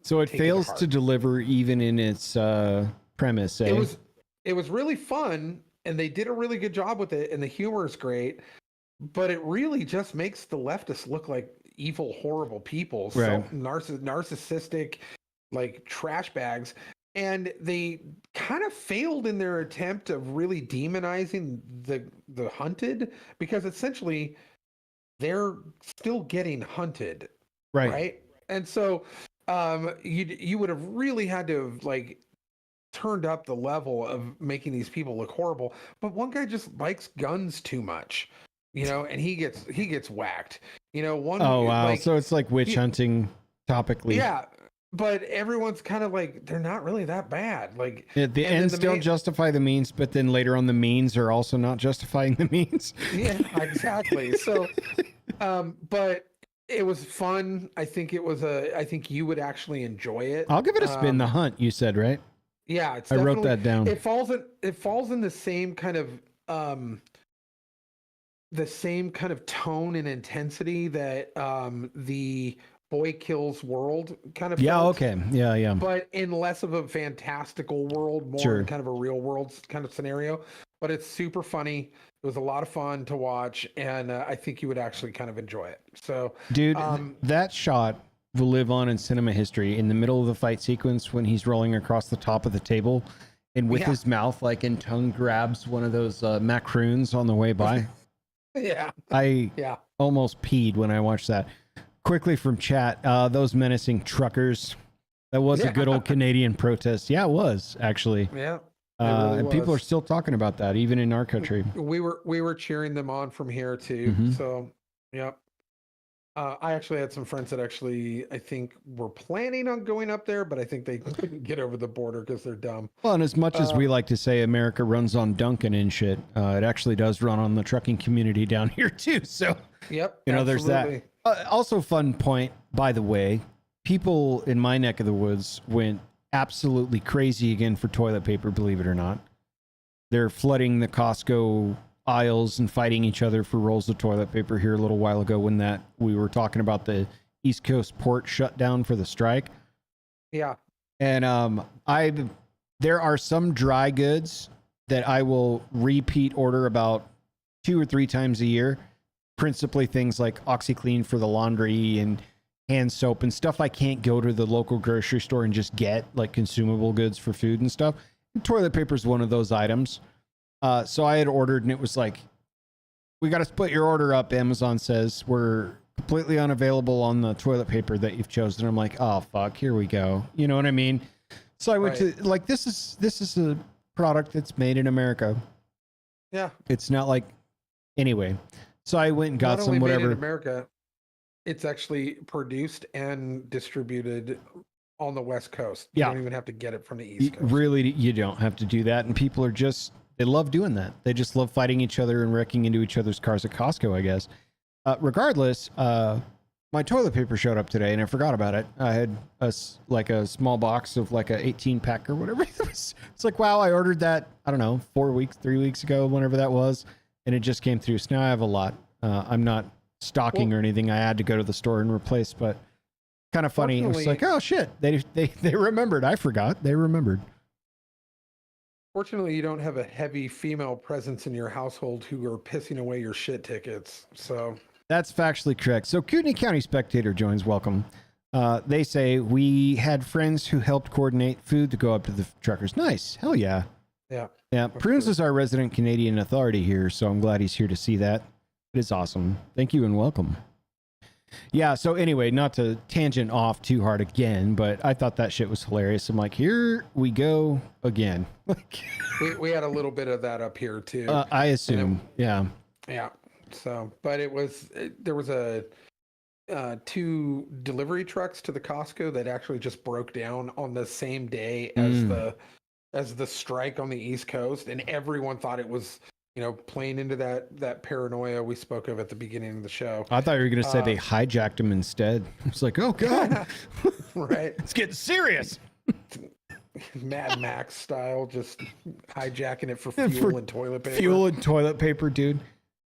So it take fails to to deliver even in its premise. Eh? It was really fun, and they did a really good job with it, and the humor is great, but it really just makes the leftists look like evil, horrible people, Right. narcissistic, like trash bags. And they kind of failed in their attempt of really demonizing the hunted, because essentially they're still getting hunted, right? And so you would have really had to have like turned up the level of making these people look horrible. But one guy just likes guns too much, and he gets whacked. One. Oh wow! Like, so it's like witch hunting topically. Yeah, but everyone's kind of like, they're not really that bad. Like, The ends don't justify the means, but then later on the means are also not justifying the means. Yeah, exactly. So, but it was fun. I think I think you would actually enjoy it. I'll give it a spin. The Hunt, you said, right? Yeah, it's I wrote that down. It falls in the same kind of tone and intensity that the Boy Kills World kind of felt, okay. Yeah. But in less of a fantastical world, more in kind of a real world kind of scenario. But it's super funny. It was a lot of fun to watch, and I think you would actually kind of enjoy it. So, dude, that shot will live on in cinema history. In the middle of the fight sequence, when he's rolling across the top of the table, and with his mouth like and tongue grabs one of those macaroons on the way by. I almost peed when I watched that. Quickly from chat, those menacing truckers. That was a good old Canadian protest. Yeah, it was actually. Yeah. Really and people are still talking about that, even in our country. We were cheering them on from here too. So, yep. I actually had some friends that actually, I think, were planning on going up there, but I think they couldn't get over the border because they're dumb. Well, and as much as we like to say America runs on Dunkin' and shit, it actually does run on the trucking community down here too. So, there's that. Also, fun point, by the way, people in my neck of the woods went absolutely crazy again for toilet paper, believe it or not. They're flooding the Costco aisles and fighting each other for rolls of toilet paper here a little while ago when we were talking about the East Coast port shutdown for the strike. Yeah. And there are some dry goods that I will repeat order about 2 or 3 times a year, principally things like OxyClean for the laundry and hand soap and stuff I can't go to the local grocery store and just get, like consumable goods for food and stuff. And toilet paper is one of those items. So I had ordered, and it was like, we got to split your order up. Amazon says we're completely unavailable on the toilet paper that you've chosen. I'm like, oh fuck, here we go. You know what I mean? So I went to like, this is a product that's made in America. Yeah. It's not like, anyway. So I went and got some whatever. Made in America, it's actually produced and distributed on the West Coast. You Yeah. don't even have to get it from the East Coast. Really, you don't have to do that. And people are just, they love doing that. They just love fighting each other and wrecking into each other's cars at Costco, I guess. Regardless, my toilet paper showed up today and I forgot about it. I had a small box of like a 18 pack or whatever it was. It's like, wow, I ordered that, I don't know, 3 weeks ago, whenever that was. And it just came through. So now I have a lot. I'm not stocking or anything. I had to go to the store and replace, but kind of funny. It was like, oh shit, they remembered. I forgot. They remembered. Fortunately, you don't have a heavy female presence in your household who are pissing away your shit tickets. So that's factually correct. So Kootenai County Spectator joins. Welcome. They say we had friends who helped coordinate food to go up to the truckers. Nice. Hell yeah. Yeah. Yeah. Prunes is our resident Canadian authority here, so I'm glad he's here to see that. It is awesome. Thank you and welcome. Yeah, so anyway, not to tangent off too hard again, but I thought that shit was hilarious. I'm like, here we go again. we had a little bit of that up here too. I assume. Yeah. Yeah. So, but there was two delivery trucks to the Costco that actually just broke down on the same day as the strike on the East Coast, and everyone thought it was, playing into that paranoia we spoke of at the beginning of the show. I thought you were going to say they hijacked him instead. It's like, oh God. Right. It's getting serious. Mad Max style, just hijacking it for fuel and toilet paper. Fuel and toilet paper, dude.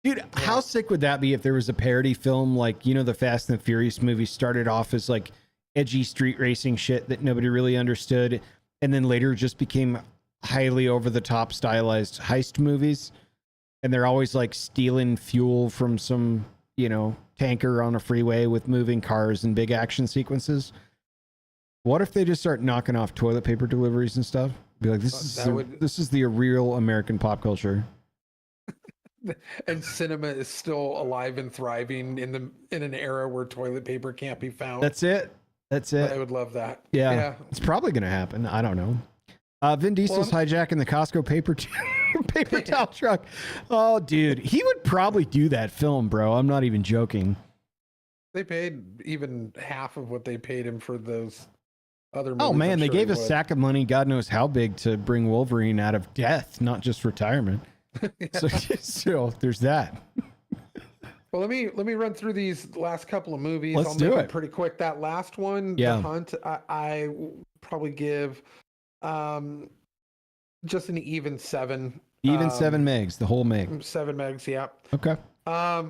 Dude, yeah. How sick would that be if there was a parody film like, the Fast and the Furious movie started off as like edgy street racing shit that nobody really understood, and then later just became highly over the top stylized heist movies. And they're always like stealing fuel from some, tanker on a freeway with moving cars and big action sequences. What if they just start knocking off toilet paper deliveries and stuff? Be like, this is the real American pop culture. And cinema is still alive and thriving in an era where toilet paper can't be found. That's it. I would love that. Yeah. It's probably going to happen. I don't know. Vin Diesel's hijacking the Costco paper towel truck. Oh, dude. He would probably do that film, bro. I'm not even joking. They paid even half of what they paid him for those other movies. Oh, man. They gave a sack of money, God knows how big, to bring Wolverine out of death, not just retirement. So there's that. Well, let me run through these last couple of movies. I'll make it pretty quick. That last one, The Hunt, I probably give just an even 7. Even 7 megs, the whole meg. 7 megs, yeah. Okay. I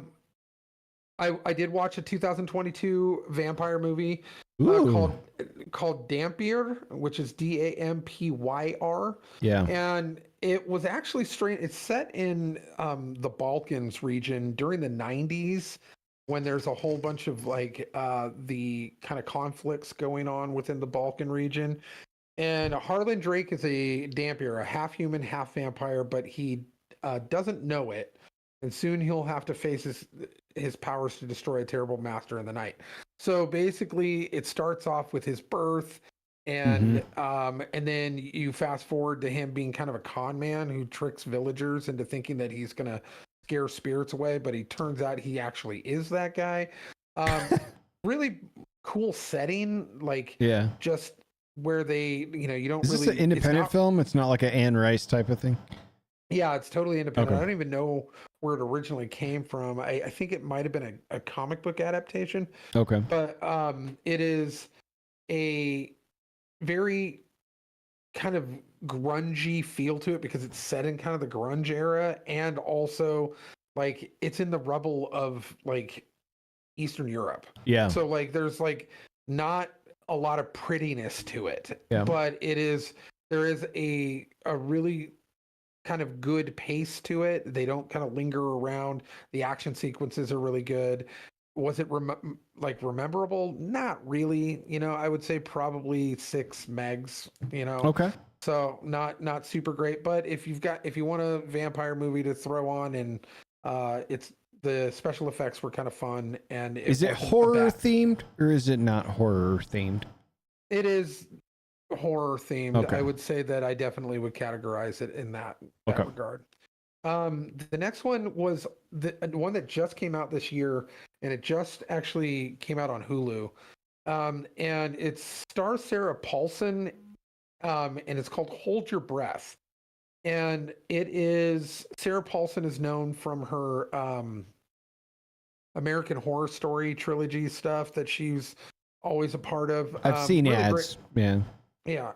did watch a 2022 vampire movie called Dampier, which is Dampyr. Yeah. And it was actually strange. It's set in the Balkans region during the 90s, when there's a whole bunch of the kind of conflicts going on within the Balkan region. And Harlan Drake is a Dampier, a half human, half vampire, but he doesn't know it. And soon he'll have to face his powers to destroy a terrible master in the night. So basically, it starts off with his birth, and then you fast forward to him being kind of a con man who tricks villagers into thinking that he's going to scare spirits away, but he turns out he actually is that guy. Really cool setting, just where they, you don't Is really. Is this an independent film? It's not like an Anne Rice type of thing? Yeah, it's totally independent. Okay. I don't even know where it originally came from. I think it might have been a comic book adaptation. Okay. But it is a very kind of grungy feel to it because it's set in kind of the grunge era, and also it's in the rubble of Eastern Europe. Yeah. So there's not a lot of prettiness to it. Yeah. But there is a really kind of good pace to it. They don't kind of linger around. The action sequences are really good. Was it rememberable? Not really. I would say probably 6 megs. Okay. So not super great. But if you want a vampire movie to throw on, and it's the special effects were kind of fun. And is it horror themed or is it not horror themed? It is horror themed. Okay. I would say that I definitely would categorize it in that regard. The next one was the one that just came out this year, and it just actually came out on Hulu. And it's stars Sarah Paulson, and it's called Hold Your Breath. And it is Sarah Paulson is known from her American Horror Story trilogy stuff that she's always a part of. I've seen really ads. Yeah. yeah.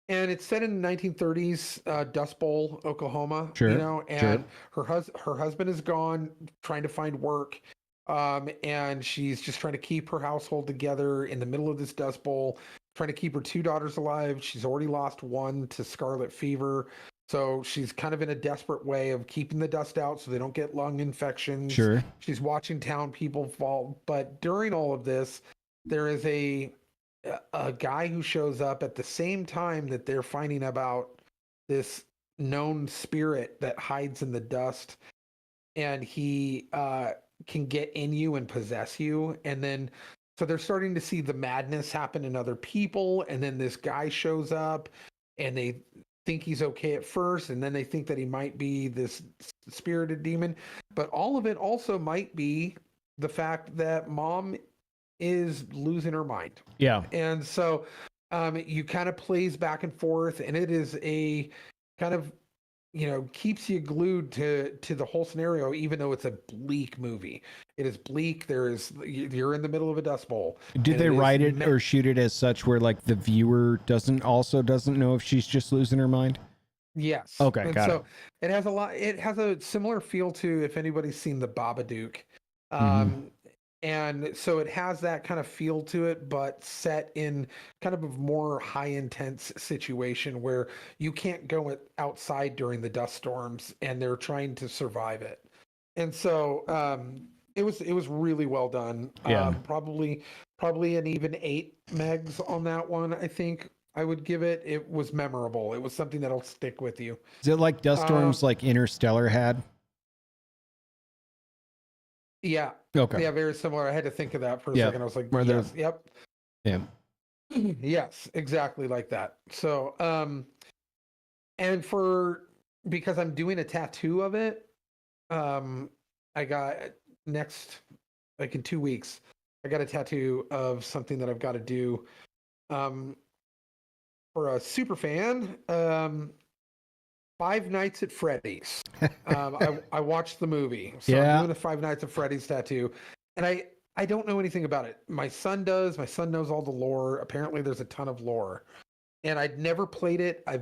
And it's set in the 1930s, Dust Bowl, Oklahoma. Sure, You know, sure. and her husband is gone, trying to find work, and she's just trying to keep her household together in the middle of this Dust Bowl, trying to keep her two daughters alive. She's already lost one to scarlet fever, so she's kind of in a desperate way of keeping the dust out so they don't get lung infections. Sure. She's watching town people fall, but during all of this, there is a guy who shows up at the same time that they're finding about this known spirit that hides in the dust, and he can get in you and possess you. And then so they're starting to see the madness happen in other people, and then this guy shows up and they think he's okay at first, and then they think that he might be this spirited demon, but all of it also might be the fact that mom is losing her mind. Yeah. And so you kind of plays back and forth, and it is a kind of, you know, keeps you glued to the whole scenario, even though it's a bleak movie. It is bleak. You're in the middle of a dust bowl. Did and they it is write it or shoot it as such where like the viewer doesn't know if she's just losing her mind? Yes. Okay, And got so it has it has a similar feel to, if anybody's seen The Babadook. Mhm. And so it has that kind of feel to it, but set in kind of a more high intense situation where you can't go outside during the dust storms, and they're trying to survive it. And so it was really well done. Yeah. Probably an even 8 megs on that one, I think I would give it. It was memorable. It was something that'll stick with you. Is it like dust storms like Interstellar had? Yeah. Okay. Yeah, very similar. I had to think of that for a Yeah. second. I was like, Where yes, yep. Yeah. Yes, exactly like that. So, and because I'm doing a tattoo of it, I got next, like in 2 weeks, I got a tattoo of something that I've got to do, for a super fan. Five Nights at Freddy's. I watched the movie, so Yeah. I'm doing a Five Nights at Freddy's tattoo, and I don't know anything about it. My son does. My son knows all the lore. Apparently, there's a ton of lore, and I'd never played it. I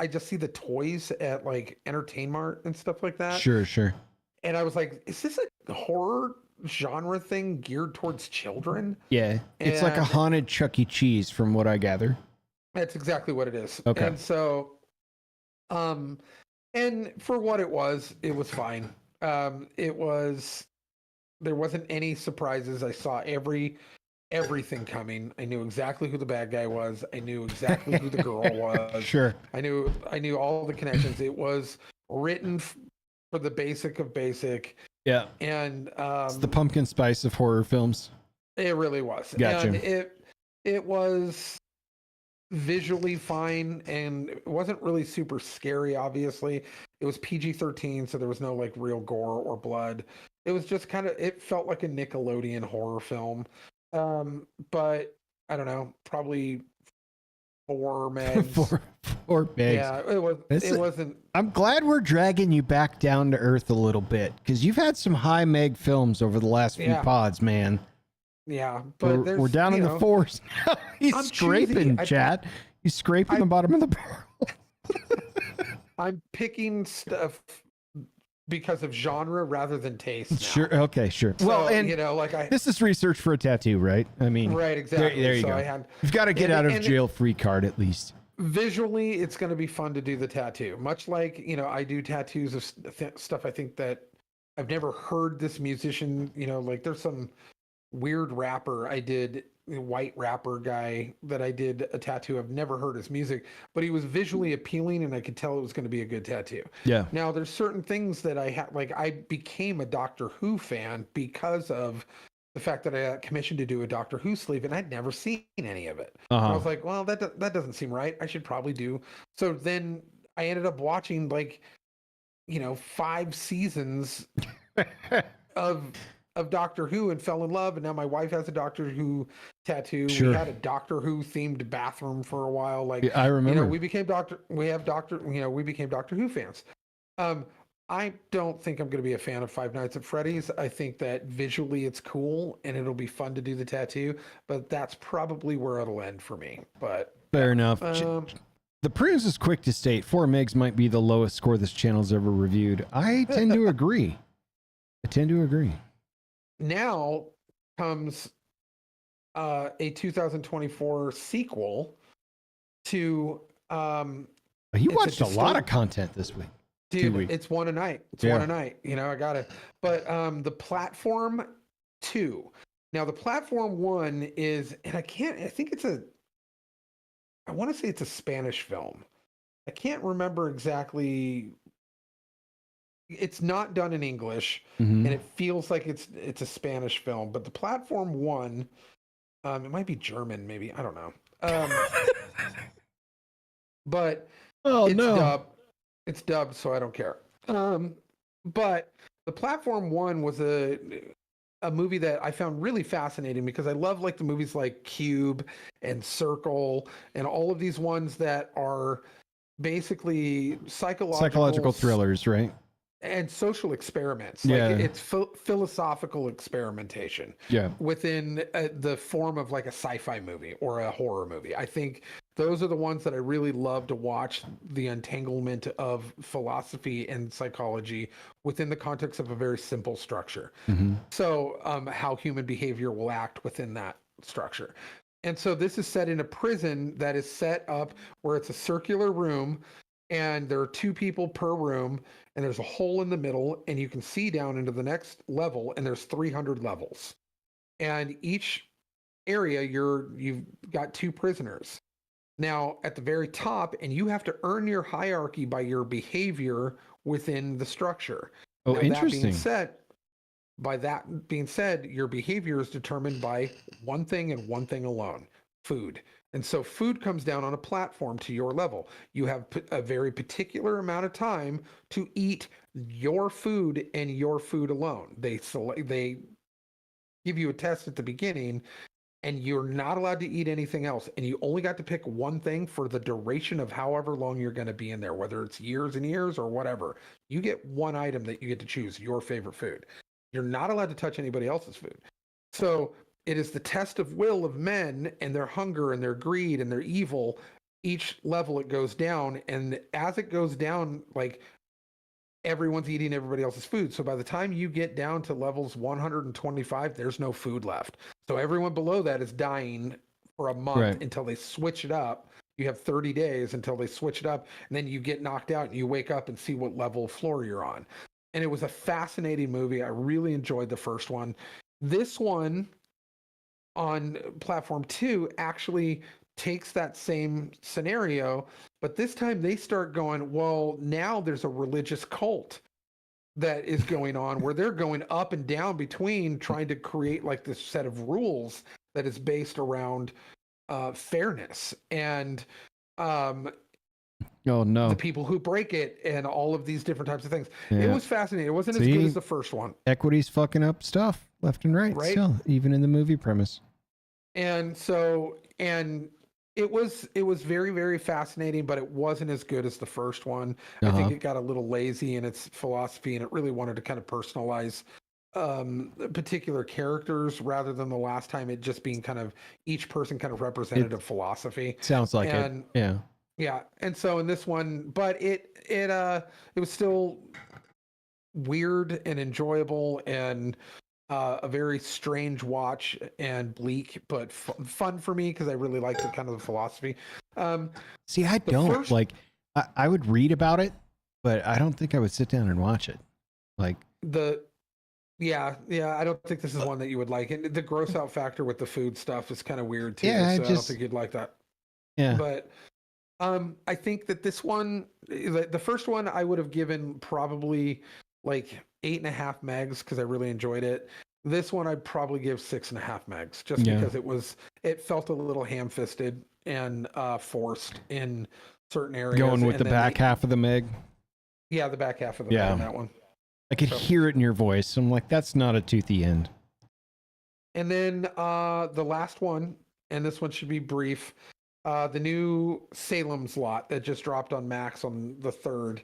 just see the toys at like Entertainment and stuff like that. Sure, sure. And I was like, is this a horror genre thing geared towards children? Yeah. It's like a And- haunted Chuck E. Cheese from what I gather. That's exactly what it is. Okay. And so, and for what it was fine. There wasn't any surprises. I saw everything coming. I knew exactly who the bad guy was. I knew exactly who the girl was. Sure. I knew all the connections. It was written for the basic of basic. Yeah. And It's the pumpkin spice of horror films. it really was. Gotcha. And it was visually fine, and it wasn't really super scary. Obviously, it was PG-13, so there was no like real gore or blood. It was just it felt like a Nickelodeon horror film. But I don't know, probably 4 megs. Four bags. Yeah, it wasn't. I'm glad we're dragging you back down to earth a little bit because you've had some high meg films over the last few Yeah. pods, man. Yeah, but We're down in the fours now. He's I'm scraping, choosy. chat. He's scraping the bottom of the barrel. I'm picking stuff because of genre rather than taste. Now. Sure. Okay. Sure. So, well, and like this is research for a tattoo, right? I mean, right, exactly. There you so go. I had You've got to get out of and jail free card at least. visually, it's going to be fun to do the tattoo. Much like I do tattoos of stuff. I think that I've never heard this musician. Like there's some weird rapper I did, white rapper guy that I did a tattoo. I've never heard his music, but he was visually appealing, and I could tell it was going to be a good tattoo. Yeah. Now there's certain things that I had, like I became a Doctor Who fan because of the fact that I got commissioned to do a Doctor Who sleeve, and I'd never seen any of it. I was like, well, that doesn't seem right. I should probably do. So then I ended up watching 5 seasons of of Doctor Who and fell in love, and now my wife has a Doctor Who tattoo. Sure. We had a Doctor Who themed bathroom for a while. Like, Yeah, I remember. we became we became Doctor Who fans. I don't think I'm going to be a fan of Five Nights at Freddy's. I think that visually it's cool and it'll be fun to do the tattoo, but that's probably where it'll end for me. But fair enough. The Prudence is quick to state 4 megs might be the lowest score this channel's ever reviewed. I tend to agree. Now comes a 2024 sequel to. You watched a lot of content this week. Dude, it's one a night. One a night. I got it. But the Platform 2. Now, the Platform 1 is, and I want to say it's a Spanish film. I can't remember exactly. It's not done in English, and it feels like it's a Spanish film. But the Platform 1, it might be German, maybe. I don't know. But dubbed. It's dubbed, so I don't care. But the Platform 1 was a movie that I found really fascinating because I love like the movies like Cube and Circle and all of these ones that are basically psychological thrillers, right? And social experiments. Yeah. Like it's philosophical experimentation. Yeah. Within the form of like a sci-fi movie or a horror movie. I think those are the ones that I really love to watch, the entanglement of philosophy and psychology within the context of a very simple structure. So how human behavior will act within that structure. And so this is set in a prison that is set up where it's a circular room and there are 2 people per room and there's a hole in the middle and you can see down into the next level and there's 300 levels. And each area you've got 2 prisoners. Now at the very top, and you have to earn your hierarchy by your behavior within the structure. Oh, now, interesting. That being said, your behavior is determined by one thing and one thing alone: food. And so food comes down on a platform to your level. You have a very particular amount of time to eat your food and your food alone. They give you a test at the beginning and you're not allowed to eat anything else. And you only got to pick one thing for the duration of however long you're going to be in there, whether it's years and years or whatever. You get one item that you get to choose, your favorite food. You're not allowed to touch anybody else's food. So it is the test of will of men and their hunger and their greed and their evil. Each level it goes down. And as it goes down, like everyone's eating everybody else's food. So by the time you get down to levels 125, there's no food left. So everyone below that is dying for a month until they switch it up. You have 30 days until they switch it up. And then you get knocked out and you wake up and see what level of floor you're on. And it was a fascinating movie. I really enjoyed the first one. This one on Platform 2 actually takes that same scenario, but this time they start going, well, now there's a religious cult that is going on where they're going up and down between trying to create like this set of rules that is based around fairness and the people who break it and all of these different types of things. It was fascinating. It wasn't as good as the first one. Equity's fucking up stuff left and right still, even in the movie premise. And so, and it was very, very fascinating, but it wasn't as good as the first one. I think it got a little lazy in its philosophy, and it really wanted to kind of personalize particular characters rather than the last time it just being kind of each person kind of represented a philosophy. Sounds like it. Yeah. Yeah. And so in this one, but it was still weird and enjoyable and a very strange watch and bleak, but fun for me because I really liked the kind of the philosophy. See, I don't I would read about it, but I don't think I would sit down and watch it. Like yeah, I don't think this is one that you would like. And the gross out factor with the food stuff is kind of weird too. Yeah, so I don't think you'd like that. Yeah. But I think that this one, the first one, I would have given probably like 8.5 megs because I really enjoyed it. This one I'd probably give 6.5 megs just because it felt a little ham-fisted and forced in certain areas. Going with the back half of the meg. Yeah, the back half of the meg in that one. I could hear it in your voice. I'm like, that's not a toothy end. And then the last one, and this one should be brief. The new Salem's Lot that just dropped on Max on the 3rd.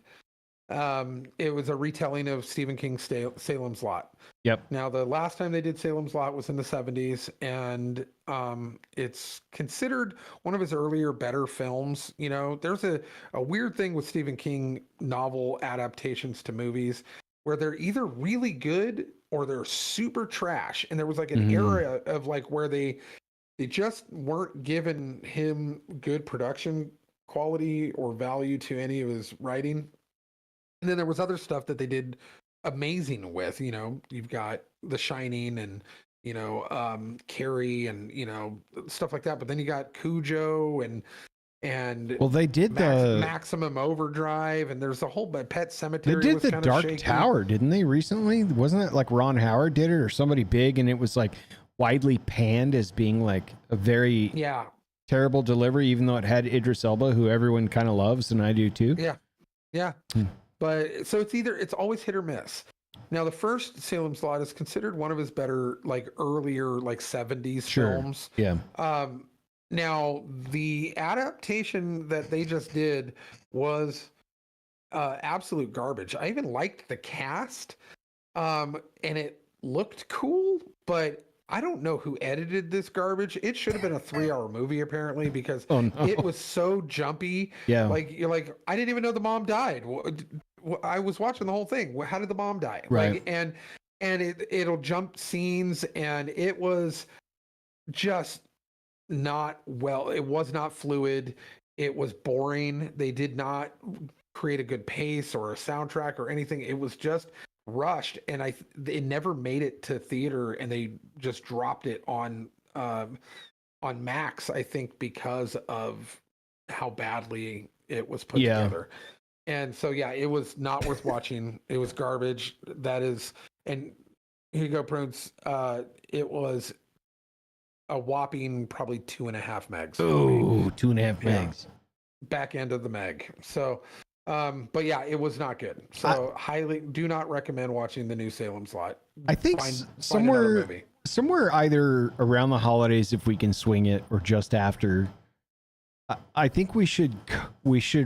It was a retelling of Stephen King's Salem's Lot. Yep. Now, the last time they did Salem's Lot was in the 70s, and it's considered one of his earlier better films. You know, there's a weird thing with Stephen King novel adaptations to movies where they're either really good or they're super trash. And there was like an era of like where they just weren't giving him good production quality or value to any of his writing. And then there was other stuff that they did amazing with. You know, you've got The Shining and, you know, Carrie and, you know, stuff like that. But then you got Cujo and well, they did the Maximum Overdrive, and there's a whole Pet Cemetery. They did the Dark Tower, didn't they? Recently, wasn't it like Ron Howard did it or somebody big, and it was like widely panned as being like a very terrible delivery, even though it had Idris Elba, who everyone kind of loves, and I do too. Yeah. But so it's always hit or miss. Now, the first Salem's Lot is considered one of his better, like earlier, like 70s films. Yeah. Now, the adaptation that they just did was absolute garbage. I even liked the cast, and it looked cool, but I don't know who edited this garbage. It should have been a 3-hour movie, apparently, because it was so jumpy. Yeah. Like, you're like, I didn't even know the mom died. I was watching the whole thing. How did the mom die? Right. Like, and it'll jump scenes, and it was just not well. It was not fluid. It was boring. They did not create a good pace or a soundtrack or anything. It was just rushed, and it never made it to theater, and they just dropped it on Max, I think, because of how badly it was put together. And so it was not worth watching. It was garbage. That is, and here you go, Prunes. It was a whopping probably 2.5 megs. Oh, 2.5 megs. Back end of the meg. So but it was not good. So highly do not recommend watching the new Salem's Lot. I think somewhere either around the holidays, if we can swing it, or just after, I think we should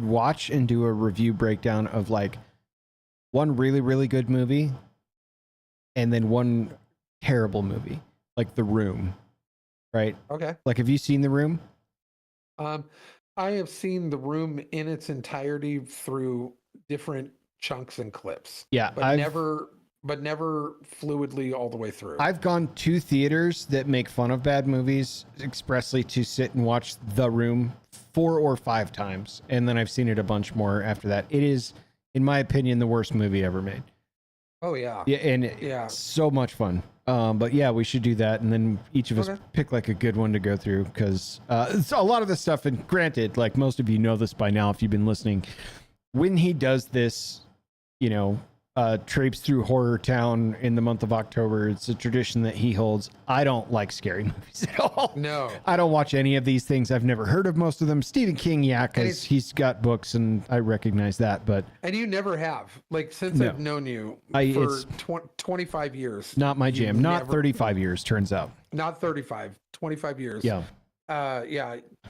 watch and do a review breakdown of like one really, really good movie and then one terrible movie, like The Room. Right. Okay. Like, have you seen The Room? I have seen The Room in its entirety through different chunks and clips. Yeah, but never fluidly all the way through. I've gone to theaters that make fun of bad movies expressly to sit and watch The Room 4 or 5 times, and then I've seen it a bunch more after that. It is, in my opinion, the worst movie ever made. Oh yeah. Yeah, and it's so much fun. But yeah, we should do that, and then each of us pick like a good one to go through, because it's a lot of the stuff. And granted, like most of you know this by now if you've been listening, when he does this, you know, traipse through Horror Town in the month of October, it's a tradition that he holds. I don't like scary movies at all. No, I don't watch any of these things. I've never heard of most of them. Stephen King, because he's got books and I recognize that. But and you never have, like, since I've known you for 25 years. Not my jam. Not 35 years, turns out. Not 35, 25 years. Yeah.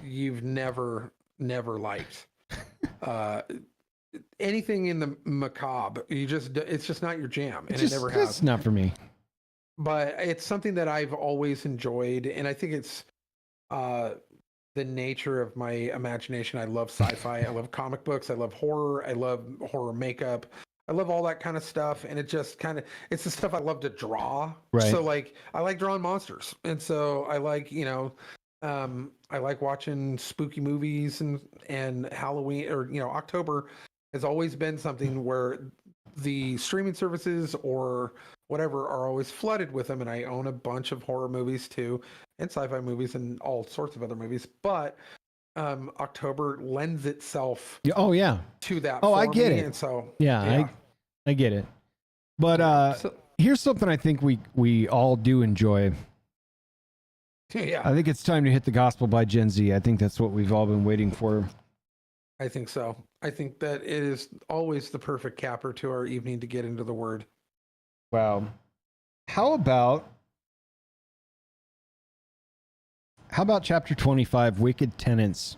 You've never liked anything in the macabre. It's just not your jam, and it never has. It's not for me. But it's something that I've always enjoyed, and I think it's the nature of my imagination. I love sci-fi. I love comic books. I love horror. I love horror makeup. I love all that kind of stuff, and it just it's the stuff I love to draw. Right. So like I like drawing monsters, and so I like, I like watching spooky movies and Halloween, or October has always been something where the streaming services or whatever are always flooded with them, and I own a bunch of horror movies too, and sci-fi movies, and all sorts of other movies. But October lends itself to that. I get it. And so I get it. But here's something I think we all do enjoy. Yeah, I think it's time to hit the gospel by Gen Z. I think that's what we've all been waiting for. I think so. I think that it is always the perfect capper to our evening to get into the Word. Wow. How about chapter 25, Wicked Tenants?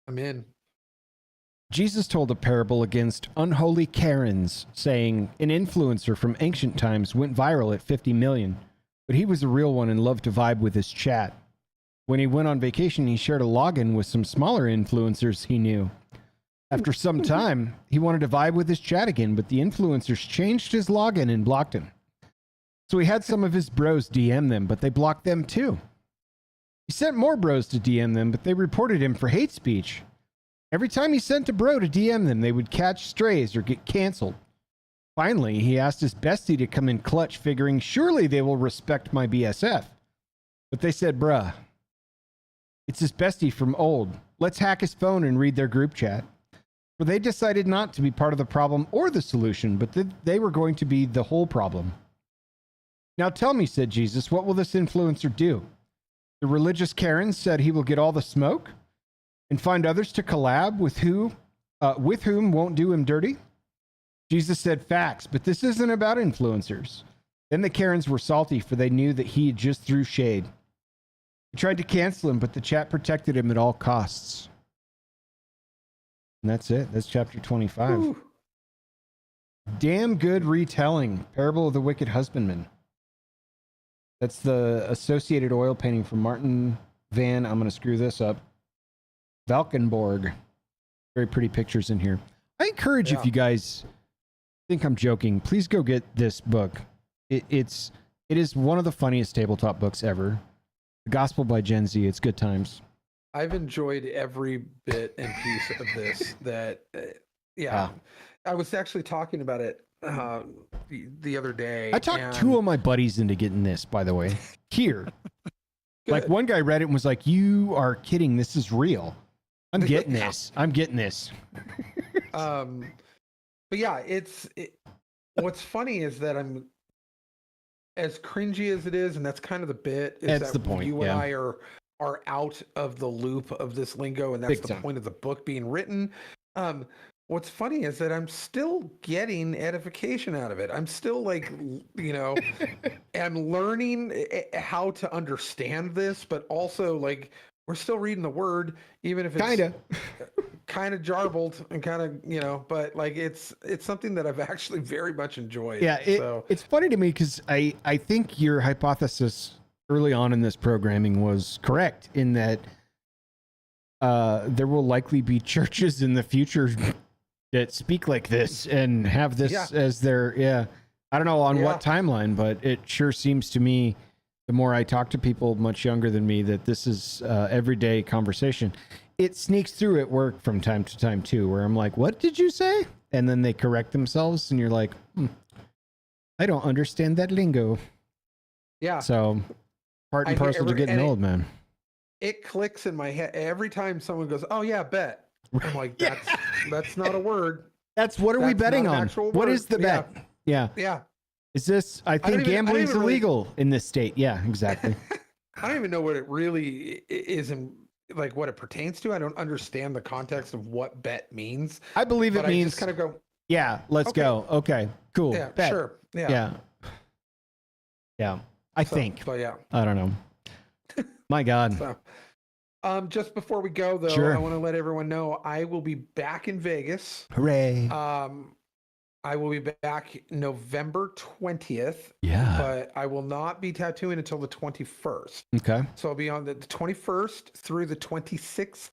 I'm in. Jesus told a parable against unholy Karens, saying, an influencer from ancient times went viral at 50 million, but he was a real one and loved to vibe with his chat. When he went on vacation, he shared a login with some smaller influencers he knew. After some time, he wanted to vibe with his chat again, but the influencers changed his login and blocked him. So he had some of his bros DM them, but they blocked them too. He sent more bros to DM them, but they reported him for hate speech. Every time he sent a bro to DM them, they would catch strays or get canceled. Finally, he asked his bestie to come in clutch, figuring surely they will respect my BSF. But they said, bruh, it's his bestie from old. Let's hack his phone and read their group chat. For they decided not to be part of the problem or the solution, but they were going to be the whole problem. Now tell me, said Jesus, what will this influencer do? The religious Karen said he will get all the smoke and find others to collab with whom won't do him dirty? Jesus said facts, but this isn't about influencers. Then the Karens were salty, for they knew that he just threw shade. He tried to cancel him, but the chat protected him at all costs. And that's it. That's chapter 25. Ooh. Damn good retelling. Parable of the Wicked Husbandman. That's the associated oil painting from Martin van, I'm going to screw this up, Valkenborg. Very pretty pictures in here. I encourage, if you guys think I'm joking, please go get this book. It is one of the funniest tabletop books ever. The Gospel by Gen Z. It's good times. I've enjoyed every bit and piece of this. I was actually talking about it the other day. I talked two of my buddies into getting this, by the way. Here. Like one guy read it and was like, you are kidding. This is real. I'm getting this. I'm getting this. But yeah, what's funny is that I'm as cringy as it is, and that's kind of the bit. That's the point. You and I are out of the loop of this lingo, and that's the point of the book being written. What's funny is that I'm still getting edification out of it. I'm still like, I'm learning how to understand this, but also like we're still reading the word, even if it's kind of jarbled and kind of, but like it's something that I've actually very much enjoyed. Yeah, it's funny to me because I think your hypothesis early on in this programming was correct in that there will likely be churches in the future that speak like this and have this as their, I don't know on what timeline, but it sure seems to me, the more I talk to people much younger than me, that this is everyday conversation. It sneaks through at work from time to time too, where I'm like, what did you say? And then they correct themselves and you're like, I don't understand that lingo. Yeah. So part and parcel to getting old, man. It clicks in my head every time someone goes, oh yeah, bet. I'm like, that's not a word. That's what are we betting on? What is the bet? Yeah. Is this, I think gambling's illegal in this state. Yeah, exactly. I don't even know what it really is in, like what it pertains to. I don't understand the context of what bet means. I believe it means I just kind of go, yeah, let's go. Okay, cool. Yeah, bet. Sure. Yeah. I think. But yeah. I don't know. My God. So, just before we go though, I want to let everyone know I will be back in Vegas. Hooray. I will be back November 20th. Yeah. But I will not be tattooing until the 21st. Okay. So I'll be on the 21st through the 26th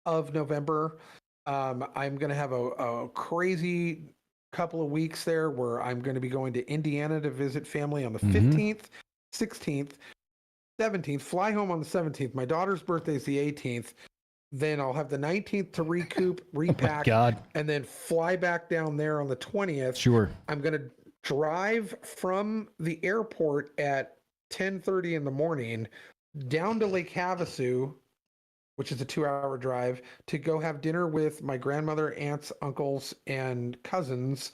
of November. I'm going to have a crazy couple of weeks there where I'm going to be going to Indiana to visit family on the 15th, 16th, 17th, fly home on the 17th. My daughter's birthday is the 18th. Then I'll have the 19th to recoup, repack, and then fly back down there on the 20th. Sure. I'm going to drive from the airport at 10:30 in the morning down to Lake Havasu, which is a 2-hour drive, to go have dinner with my grandmother, aunts, uncles, and cousins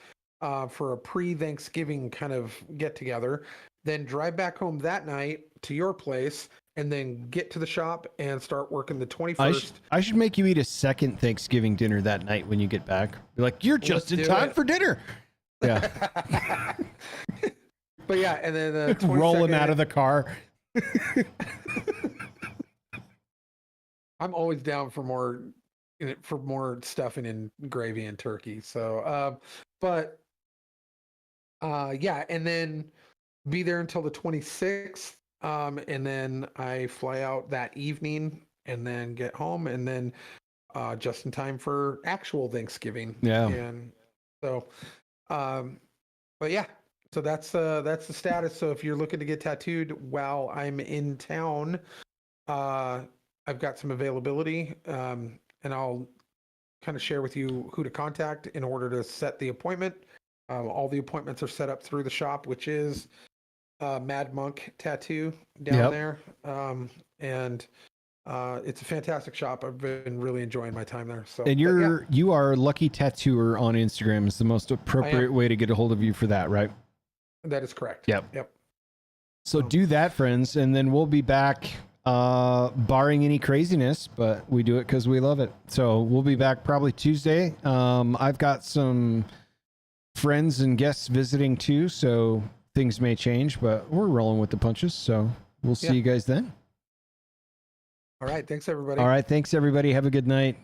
for a pre-Thanksgiving kind of get-together. Then drive back home that night to your place, and then get to the shop and start working the 21st. I should make you eat a second Thanksgiving dinner that night when you get back. You're like, you're just in time for dinner. Yeah. But yeah, and then the 22nd, Rolling out of the car. I'm always down for more stuffing and gravy and turkey. So, yeah, and then be there until the 26th. And then I fly out that evening and then get home and then just in time for actual Thanksgiving. Yeah. And so, but yeah, so that's the status. So if you're looking to get tattooed while I'm in town, I've got some availability, and I'll kind of share with you who to contact in order to set the appointment. All the appointments are set up through the shop, which is Mad Monk Tattoo down there. And it's a fantastic shop. I've been really enjoying my time there. So, and you are Lucky Tattooer on Instagram is the most appropriate way to get a hold of you for that, right? That is correct. Yep. So do that, friends, and then we'll be back, barring any craziness, but we do it because we love it. So we'll be back probably Tuesday. I've got some friends and guests visiting too, so things may change, but we're rolling with the punches. So we'll see you guys then. All right. Thanks, everybody. All right. Thanks, everybody. Have a good night.